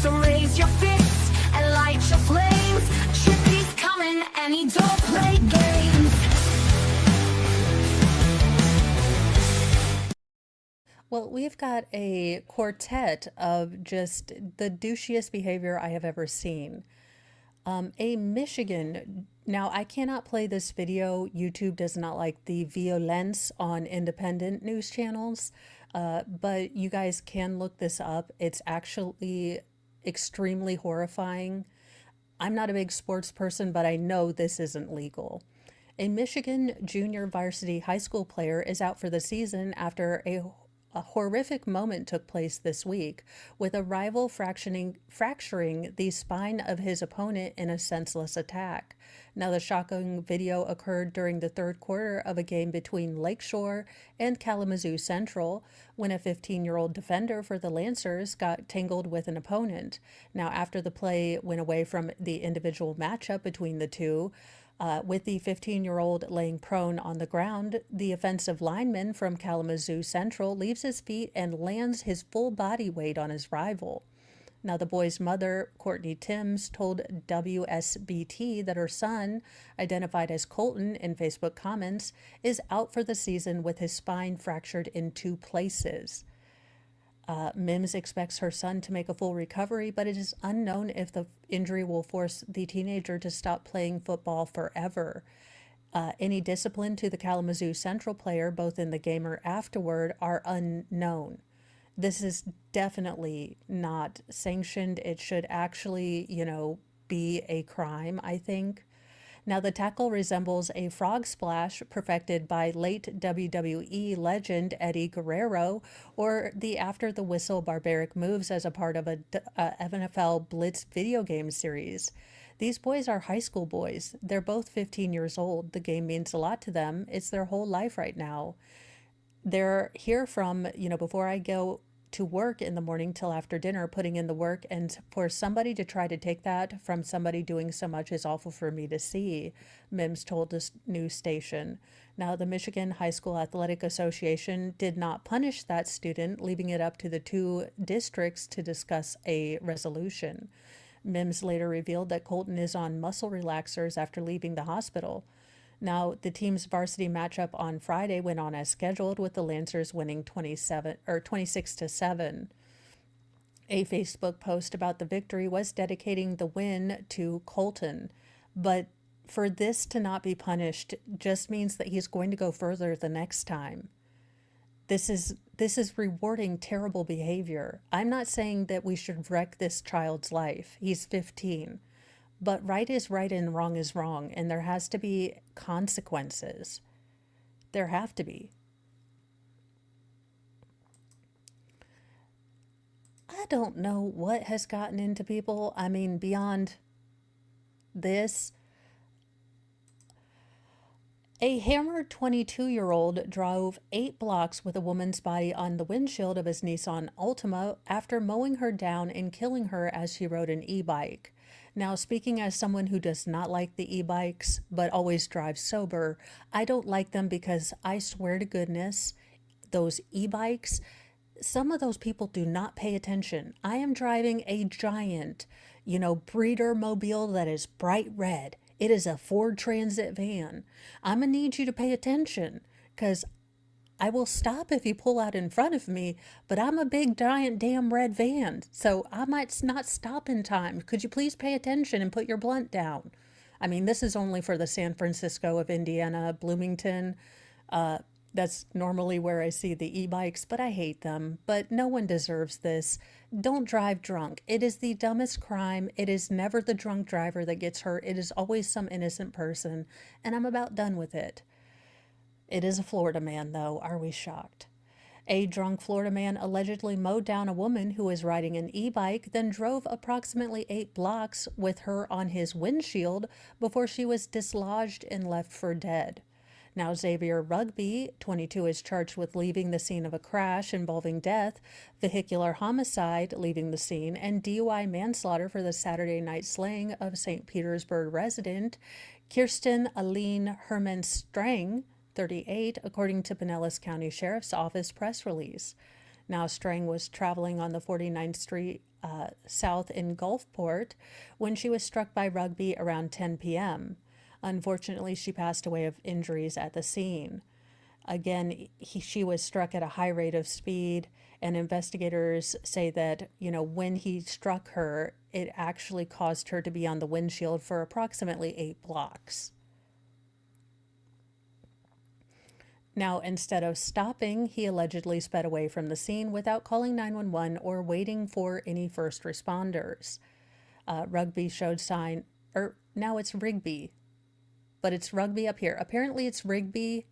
So raise your fists and light your flames. Chippy's coming and he don't play games. Well, we've got a quartet of just the douchiest behavior I have ever seen. A Michigan, now I cannot play this video. YouTube does not like the violence on independent news channels, but you guys can look this up. It's actually extremely horrifying. I'm not a big sports person, but I know this isn't legal. A Michigan junior varsity high school player is out for the season after a horrific moment took place this week, with a rival fracturing the spine of his opponent in a senseless attack. Now, the shocking video occurred during the third quarter of a game between Lakeshore and Kalamazoo Central, when a 15-year-old defender for the Lancers got tangled with an opponent. Now, after the play went away from the individual matchup between the two, with the 15-year-old laying prone on the ground, the offensive lineman from Kalamazoo Central leaves his feet and lands his full body weight on his rival. Now, the boy's mother, Courtney Timms, told WSBT that her son, identified as Colton in Facebook comments, is out for the season with his spine fractured in 2 places. Mims expects her son to make a full recovery, but it is unknown if the injury will force the teenager to stop playing football forever. Any discipline to the Kalamazoo Central player, both in the game or afterward, are unknown. This is definitely not sanctioned. It should actually, be a crime, I think. Now, the tackle resembles a frog splash perfected by late WWE legend Eddie Guerrero, or the after the whistle barbaric moves as a part of a NFL Blitz video game series. These boys are high school boys. They're both 15 years old. The game means a lot to them. It's their whole life right now. They're here from, before I go to work in the morning till after dinner, putting in the work, and for somebody to try to take that from somebody doing so much is awful for me to see, Mims told this news station. Now, the Michigan High School Athletic Association did not punish that student, leaving it up to the 2 districts to discuss a resolution. Mims later revealed that Colton is on muscle relaxers after leaving the hospital. Now, the team's varsity matchup on Friday went on as scheduled, with the Lancers winning 26-7. A Facebook post about the victory was dedicating the win to Colton, but for this to not be punished just means that he's going to go further the next time. This is rewarding terrible behavior. I'm not saying that we should wreck this child's life. He's 15. But right is right and wrong is wrong, and there has to be consequences. There have to be. I don't know what has gotten into people. I mean, beyond this, a hammered 22-year-old drove 8 blocks with a woman's body on the windshield of his Nissan Altima after mowing her down and killing her as she rode an e-bike. Now, speaking as someone who does not like the e-bikes, but always drives sober, I don't like them because I swear to goodness, those e-bikes, some of those people do not pay attention. I am driving a giant, breeder mobile that is bright red. It is a Ford Transit van. I'm going to need you to pay attention because I will stop if you pull out in front of me, but I'm a big, giant, damn red van, so I might not stop in time. Could you please pay attention and put your blunt down? I mean, this is only for the San Francisco of Indiana, Bloomington. That's normally where I see the e-bikes, but I hate them. But no one deserves this. Don't drive drunk. It is the dumbest crime. It is never the drunk driver that gets hurt. It is always some innocent person, and I'm about done with it. It is a Florida man, though. Are we shocked? A drunk Florida man allegedly mowed down a woman who was riding an e-bike, then drove approximately 8 blocks with her on his windshield before she was dislodged and left for dead. Now, Xavier Rugby, 22, is charged with leaving the scene of a crash involving death, vehicular homicide, leaving the scene, and DUI manslaughter for the Saturday night slaying of St. Petersburg resident Kirsten Aline Herman Strang, 38, according to Pinellas County Sheriff's Office press release. Now, Strang was traveling on the 49th Street South in Gulfport when she was struck by Rugby around 10 p.m. Unfortunately, she passed away of injuries at the scene. Again, she was struck at a high rate of speed, and investigators say that, when he struck her, it actually caused her to be on the windshield for approximately 8 blocks. Now, instead of stopping, he allegedly sped away from the scene without calling 911 or waiting for any first responders. Rugby showed Or now it's Rigby, but it's rugby up here. Apparently it's Rigby.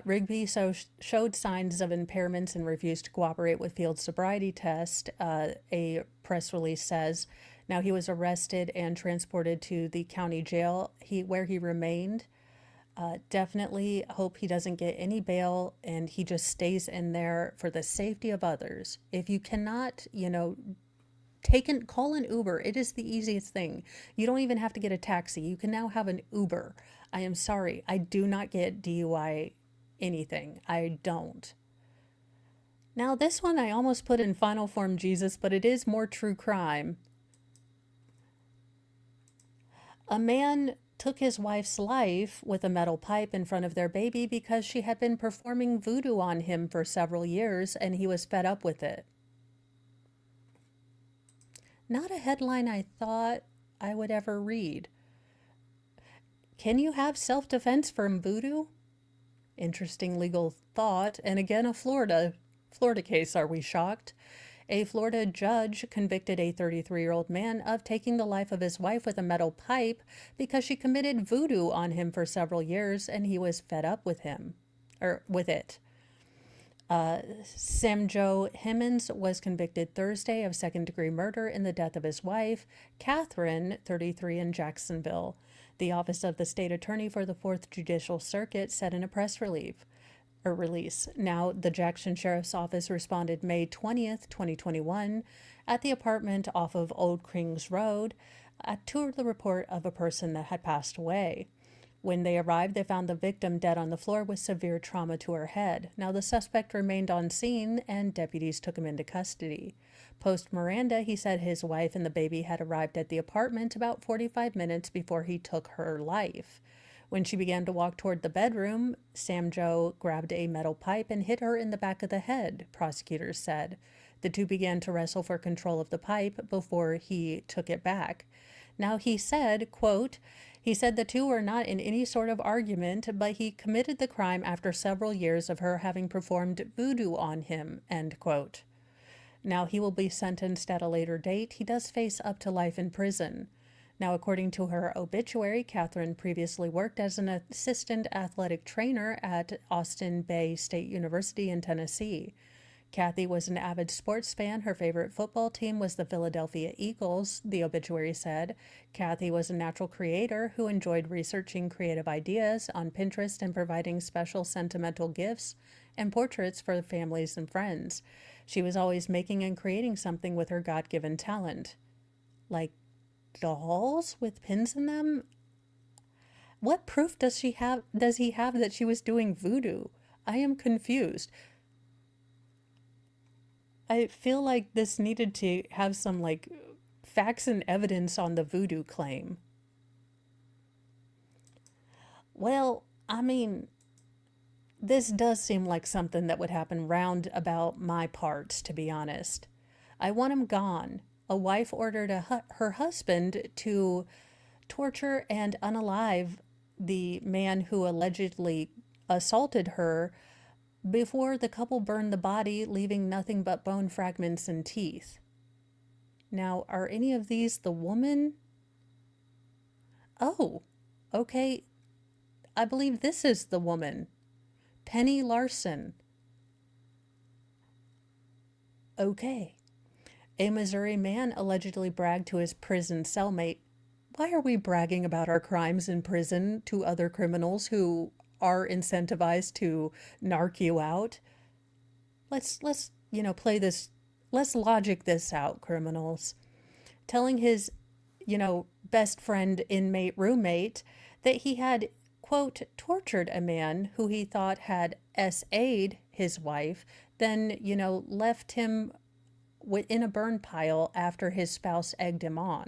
Rigby showed signs of impairments and refused to cooperate with field sobriety test, a press release says. Now he was arrested and transported to the county jail where he remained. Definitely hope he doesn't get any bail and he just stays in there for the safety of others. If you cannot, call an Uber. It is the easiest thing. You don't even have to get a taxi. You can now have an Uber. I am sorry. I do not get DUI anything. I don't. Now this one I almost put in final form Jesus, but it is more true crime. A man took his wife's life with a metal pipe in front of their baby because she had been performing voodoo on him for several years and he was fed up with it. Not a headline I thought I would ever read. Can you have self-defense from voodoo? Interesting legal thought. And again, a Florida case, are we shocked? A Florida judge convicted a 33-year-old man of taking the life of his wife with a metal pipe because she committed voodoo on him for several years and he was fed up with it. Samjo Hemmons was convicted Thursday of second-degree murder in the death of his wife, Catherine, 33, in Jacksonville. The Office of the State Attorney for the 4th Judicial Circuit said in a press release. Now, the Jackson Sheriff's Office responded May 20th, 2021, at the apartment off of Old Kings Road to the report of a person that had passed away. When they arrived, they found the victim dead on the floor with severe trauma to her head. Now, the suspect remained on scene and deputies took him into custody. Post Miranda, he said his wife and the baby had arrived at the apartment about 45 minutes before he took her life. When she began to walk toward the bedroom, Samjo grabbed a metal pipe and hit her in the back of the head, prosecutors said. The two began to wrestle for control of the pipe before he took it back. Now, he said, quote, he said the two were not in any sort of argument, but he committed the crime after several years of her having performed voodoo on him, end quote. Now, he will be sentenced at a later date. He does face up to life in prison. Now, according to her obituary, Catherine previously worked as an assistant athletic trainer at Austin Bay State University in Tennessee. Kathy was an avid sports fan. Her favorite football team was the Philadelphia Eagles, the obituary said. Kathy was a natural creator who enjoyed researching creative ideas on Pinterest and providing special sentimental gifts and portraits for families and friends. She was always making and creating something with her God-given talent. Like dolls with pins in them? What proof does he have that she was doing voodoo? I am confused. I feel like this needed to have some facts and evidence on the voodoo claim. Well, I mean, this does seem like something that would happen round about my parts, to be honest. I want him gone. A wife ordered her husband to torture and unalive the man who allegedly assaulted her before the couple burned the body, leaving nothing but bone fragments and teeth. Now, are any of these the woman? Oh, okay. I believe this is the woman. Penny Larson. Okay. A Missouri man allegedly bragged to his prison cellmate. Why are we bragging about our crimes in prison to other criminals who are incentivized to narc you out? Let's play this. Let's logic this out, criminals. Telling his, best friend, inmate, roommate that he had, quote, tortured a man who he thought had SA'd his wife, then, left him in a burn pile after his spouse egged him on.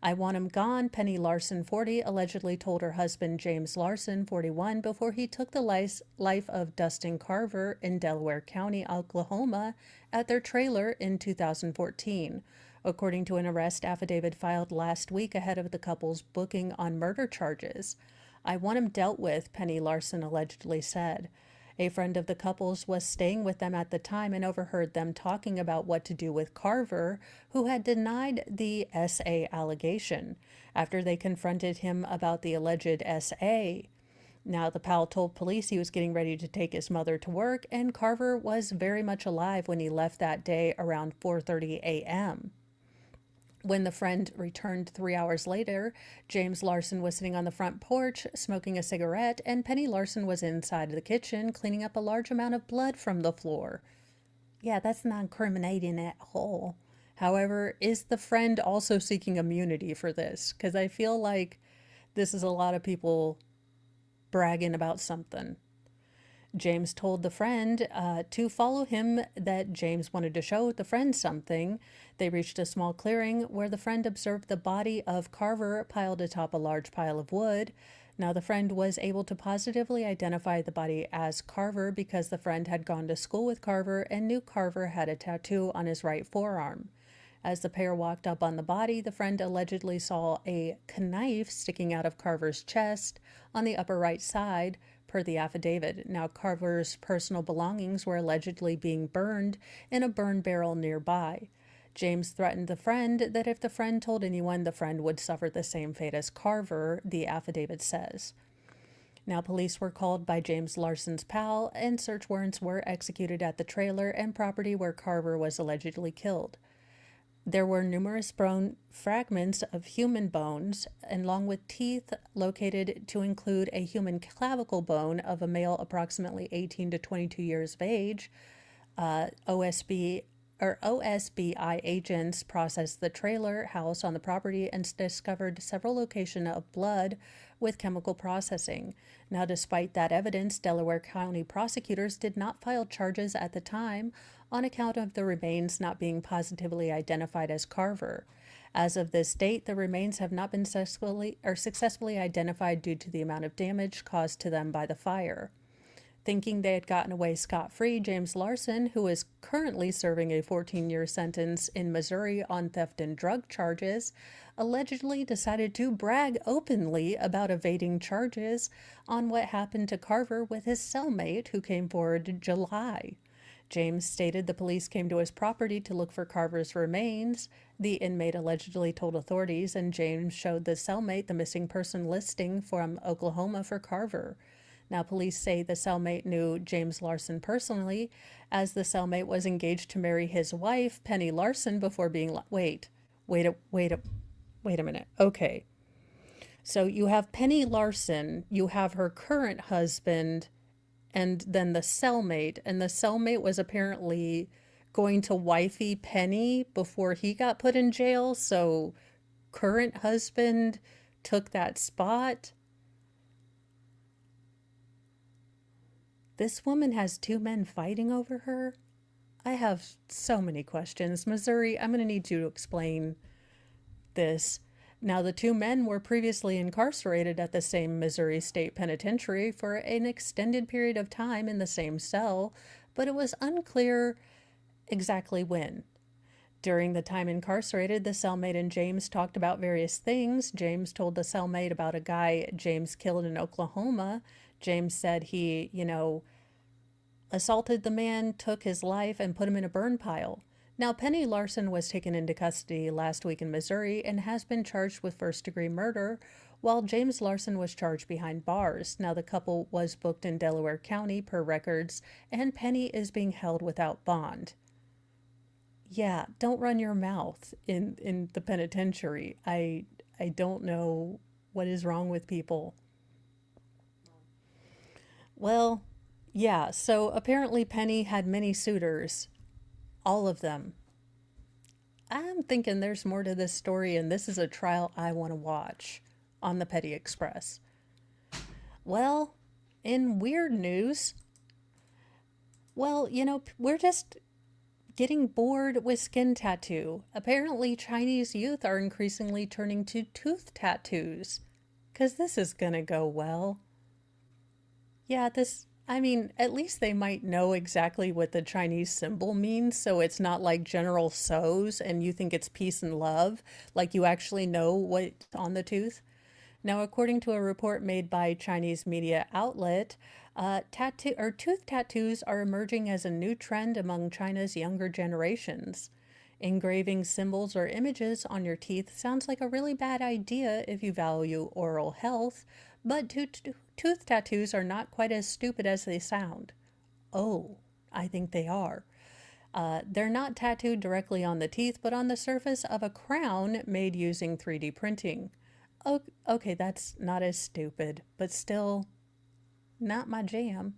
I want him gone, Penny Larson, 40, allegedly told her husband James Larson, 41, before he took the life of Dustin Carver in Delaware County, Oklahoma, at their trailer in 2014, according to an arrest affidavit filed last week ahead of the couple's booking on murder charges. I want him dealt with, Penny Larson allegedly said. A friend of the couple's was staying with them at the time and overheard them talking about what to do with Carver, who had denied the SA allegation after they confronted him about the alleged SA. Now, the pal told police he was getting ready to take his mother to work, and Carver was very much alive when he left that day around 4:30 a.m. When the friend returned 3 hours later, James Larson was sitting on the front porch smoking a cigarette, and Penny Larson was inside the kitchen cleaning up a large amount of blood from the floor. Yeah, that's not incriminating at all. However, is the friend also seeking immunity for this? Because I feel like this is a lot of people bragging about something. James told the friend to follow him, that James wanted to show the friend something. They reached a small clearing where the friend observed the body of Carver piled atop a large pile of wood. Now, the friend was able to positively identify the body as Carver because the friend had gone to school with Carver and knew Carver had a tattoo on his right forearm. As the pair walked up on the body, the friend allegedly saw a knife sticking out of Carver's chest on the upper right side, per the affidavit. Now, Carver's personal belongings were allegedly being burned in a burn barrel nearby. James threatened the friend that if the friend told anyone, the friend would suffer the same fate as Carver, the affidavit says. Now, police were called by James Larson's pal, and search warrants were executed at the trailer and property where Carver was allegedly killed. There were numerous bone fragments of human bones, along with teeth located to include a human clavicle bone of a male approximately 18 to 22 years of age. OSBI agents processed the trailer house on the property and discovered several locations of blood with chemical processing. Now, despite that evidence, Delaware County prosecutors did not file charges at the time on account of the remains not being positively identified as Carver. As of this date, the remains have not been successfully identified due to the amount of damage caused to them by the fire. Thinking they had gotten away scot-free, James Larson, who is currently serving a 14-year sentence in Missouri on theft and drug charges, allegedly decided to brag openly about evading charges on what happened to Carver with his cellmate, who came forward in July. James stated the police came to his property to look for Carver's remains. The inmate allegedly told authorities, and James showed the cellmate the missing person listing from Oklahoma for Carver. Now, police say the cellmate knew James Larson personally, as the cellmate was engaged to marry his wife, Penny Larson, before being... Wait a minute. Okay. So you have Penny Larson, you have her current husband, and then the cellmate. And the cellmate was apparently going to wifey Penny before he got put in jail. So current husband took that spot. This woman has two men fighting over her? I have so many questions. Missouri, I'm going to need you to explain this. Now, the two men were previously incarcerated at the same Missouri State Penitentiary for an extended period of time in the same cell, but it was unclear exactly when. During the time incarcerated, the cellmate and James talked about various things. James told the cellmate about a guy James killed in Oklahoma. James said he, assaulted the man, took his life, and put him in a burn pile. Now, Penny Larson was taken into custody last week in Missouri and has been charged with first-degree murder, while James Larson was charged behind bars. Now, the couple was booked in Delaware County per records, and Penny is being held without bond. Yeah, don't run your mouth in the penitentiary. I don't know what is wrong with people. Well, yeah, so apparently Penny had many suitors, all of them. I'm thinking there's more to this story, and this is a trial I want to watch on the Petty Express. Well, in weird news, we're just getting bored with skin tattoo. Apparently, Chinese youth are increasingly turning to tooth tattoos, because this is gonna go well. Yeah, at least they might know exactly what the Chinese symbol means, so it's not like General Tso's and you think it's peace and love, like you actually know what's on the tooth. Now, according to a report made by Chinese media outlet, tattoo or tooth tattoos are emerging as a new trend among China's younger generations. Engraving symbols or images on your teeth sounds like a really bad idea if you value oral health, but tooth tattoos are not quite as stupid as they sound. Oh, I think they are. They're not tattooed directly on the teeth, but on the surface of a crown made using 3D printing. Okay, that's not as stupid, but still not my jam.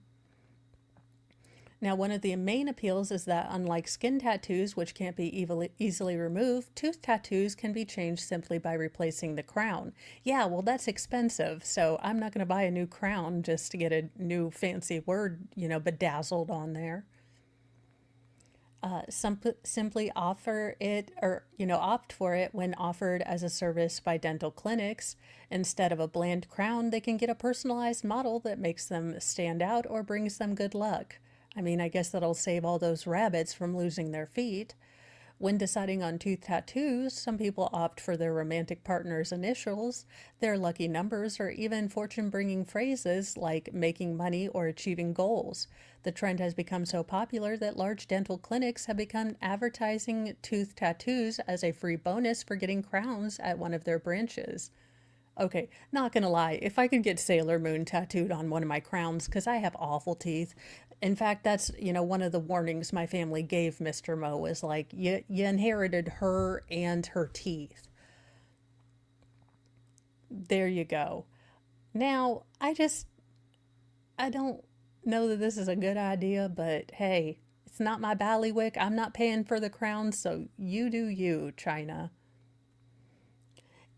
Now, one of the main appeals is that unlike skin tattoos, which can't be easily removed, tooth tattoos can be changed simply by replacing the crown. Yeah, well, that's expensive, so I'm not going to buy a new crown just to get a new fancy word, bedazzled on there. Simply offer it or opt for it when offered as a service by dental clinics. Instead of a bland crown, they can get a personalized model that makes them stand out or brings them good luck. I mean, I guess that'll save all those rabbits from losing their feet. When deciding on tooth tattoos, some people opt for their romantic partner's initials, their lucky numbers, or even fortune-bringing phrases like making money or achieving goals. The trend has become so popular that large dental clinics have begun advertising tooth tattoos as a free bonus for getting crowns at one of their branches. Okay, not gonna lie, if I could get Sailor Moon tattooed on one of my crowns, because I have awful teeth. In fact, that's, one of the warnings my family gave Mr. Mo was like, you inherited her and her teeth. There you go. Now, I don't know that this is a good idea, but hey, it's not my ballywick. I'm not paying for the crown, so you do you, China.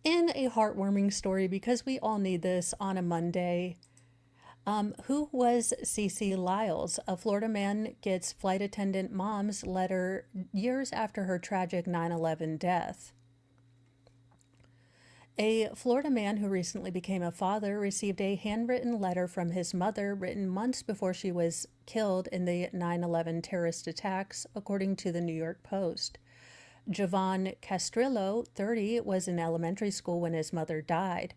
In a heartwarming story, because we all need this on a Monday, who was Cece Lyles? A Florida man gets flight attendant mom's letter years after her tragic 9/11 death. A Florida man who recently became a father received a handwritten letter from his mother written months before she was killed in the 9/11 terrorist attacks, according to the New York Post. Javon Castrillo, 30, was in elementary school when his mother died.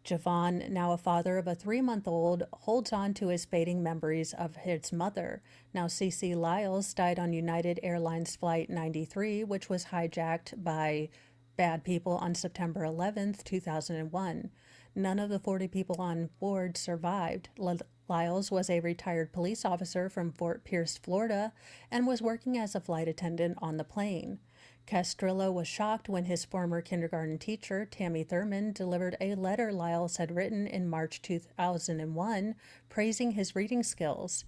Javon, now a father of a 3-month-old, holds on to his fading memories of his mother. Now, Cece Lyles died on United Airlines Flight 93, which was hijacked by bad people on September 11th, 2001. None of the 40 people on board survived. Lyles was a retired police officer from Fort Pierce, Florida, and was working as a flight attendant on the plane. Castrillo was shocked when his former kindergarten teacher, Tammy Thurman, delivered a letter Lyles had written in March 2001 praising his reading skills.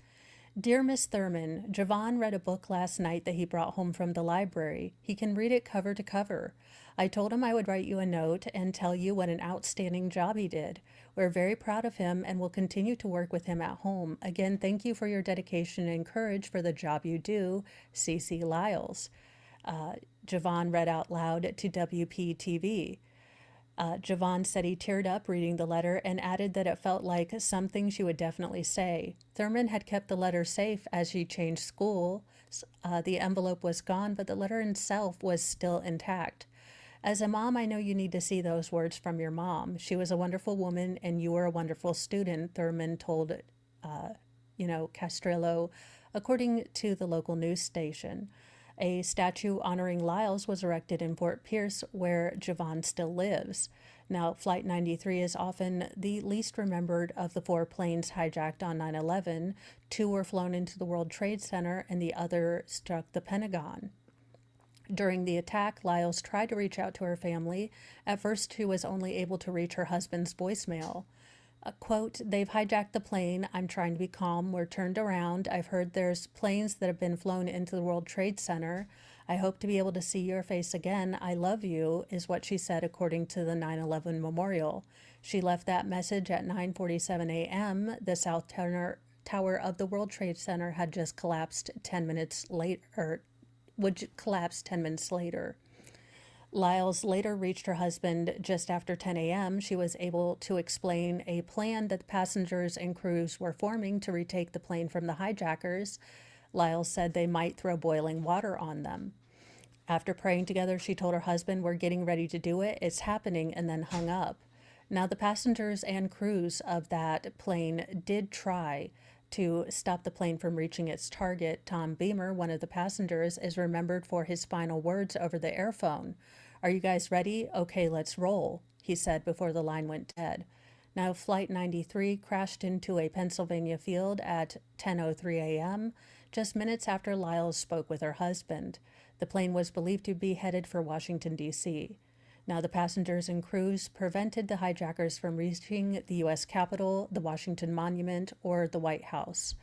Dear Miss Thurman, Javon read a book last night that he brought home from the library. He can read it cover to cover. I told him I would write you a note and tell you what an outstanding job he did. We're very proud of him and will continue to work with him at home. Again, thank you for your dedication and courage for the job you do, Cece Lyles. Javon read out loud to WPTV. Javon said he teared up reading the letter and added that it felt like something she would definitely say. Thurman had kept the letter safe as she changed school. The envelope was gone, but the letter itself was still intact. As a mom, I know you need to see those words from your mom. She was a wonderful woman and you were a wonderful student, Thurman told, Castrillo, according to the local news station. A statue honoring Lyles was erected in Fort Pierce, where Javon still lives. Now, Flight 93 is often the least remembered of the 4 planes hijacked on 9/11. 2 were flown into the World Trade Center, and the other struck the Pentagon. During the attack, Lyles tried to reach out to her family. At first, she was only able to reach her husband's voicemail. Quote, they've hijacked the plane. I'm trying to be calm. We're turned around. I've heard there's planes that have been flown into the World Trade Center. I hope to be able to see your face again. I love you, is what she said according to the 9/11 memorial. She left that message at 9:47 a.m. The South Tower of the World Trade Center had just collapsed 10 minutes later, would collapse 10 minutes later. Lyles later reached her husband just after 10 a.m. She was able to explain a plan that the passengers and crews were forming to retake the plane from the hijackers. Lyles said they might throw boiling water on them. After praying together, she told her husband, we're getting ready to do it. It's happening, and then hung up. Now, the passengers and crews of that plane did try to stop the plane from reaching its target. Tom Beamer, one of the passengers, is remembered for his final words over the airphone. "Are you guys ready? Okay, let's roll," he said before the line went dead. Now, Flight 93 crashed into a Pennsylvania field at 10:03 a.m., just minutes after Lyles spoke with her husband. The plane was believed to be headed for Washington, D.C. Now, the passengers and crews prevented the hijackers from reaching the U.S. Capitol, the Washington Monument, or the White House.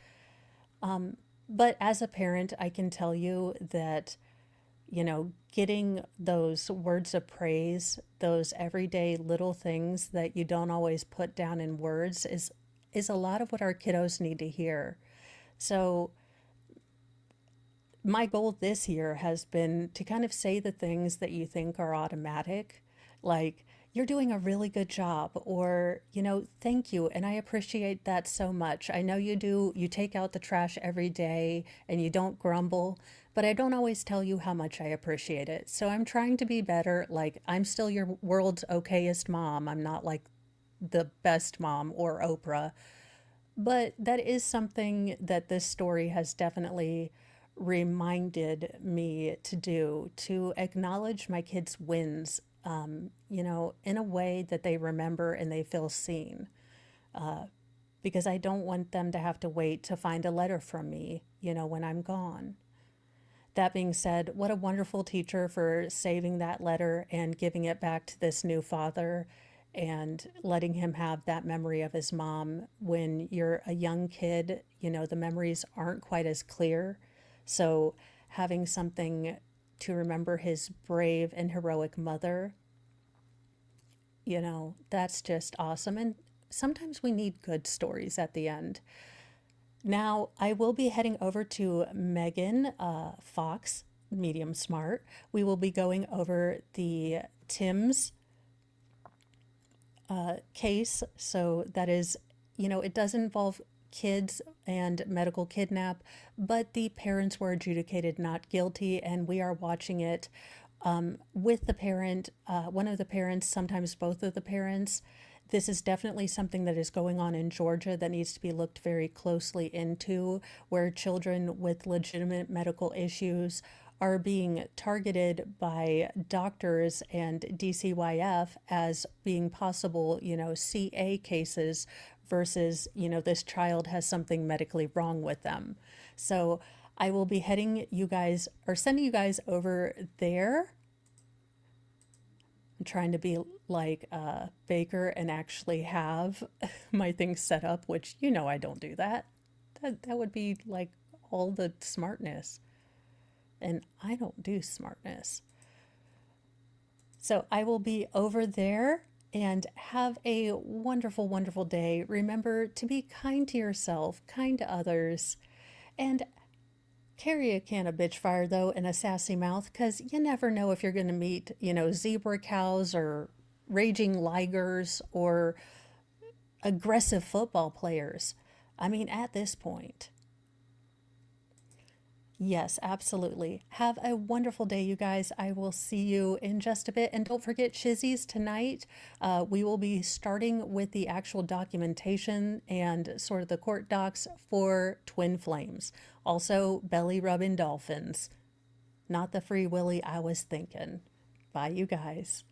But as a parent, I can tell you that, getting those words of praise, those everyday little things that you don't always put down in words is a lot of what our kiddos need to hear. So my goal this year has been to kind of say the things that you think are automatic, like, "You're doing a really good job," or, "Thank you, and I appreciate that so much. I know you do, you take out the trash every day and you don't grumble, but I don't always tell you how much I appreciate it. So I'm trying to be better. Like, I'm still your world's okayest mom. I'm not like the best mom or Oprah." But that is something that this story has definitely reminded me to do, to acknowledge my kids' wins, in a way that they remember and they feel seen. Because I don't want them to have to wait to find a letter from me, when I'm gone. That being said, what a wonderful teacher for saving that letter and giving it back to this new father and letting him have that memory of his mom. When you're a young kid, the memories aren't quite as clear. So having something to remember his brave and heroic mother, that's just awesome. And sometimes we need good stories at the end. Now, I will be heading over to Megan Fox, Medium Smart. We will be going over the Tim's case. So that is, it does involve kids and medical kidnap, but the parents were adjudicated not guilty, and we are watching it with the parent, one of the parents, sometimes both of the parents. This is definitely something that is going on in Georgia that needs to be looked very closely into, where children with legitimate medical issues are being targeted by doctors and DCYF as being possible, CA cases versus, this child has something medically wrong with them. So I will be sending you guys over there. I'm trying to be like Baker and actually have my things set up, which, I don't do that. That would be like all the smartness. And I don't do smartness. So I will be over there, and have a wonderful, wonderful day. Remember to be kind to yourself, kind to others, and carry a can of bitch fire, though, and a sassy mouth, because you never know if you're going to meet, zebra cows or raging ligers or aggressive football players. I mean, at this point. Yes, absolutely. Have a wonderful day, you guys. I will see you in just a bit. And don't forget Shizzy's tonight. We will be starting with the actual documentation and sort of the court docs for Twin Flames. Also, belly rubbing dolphins. Not the Free Willy I was thinking. Bye, you guys.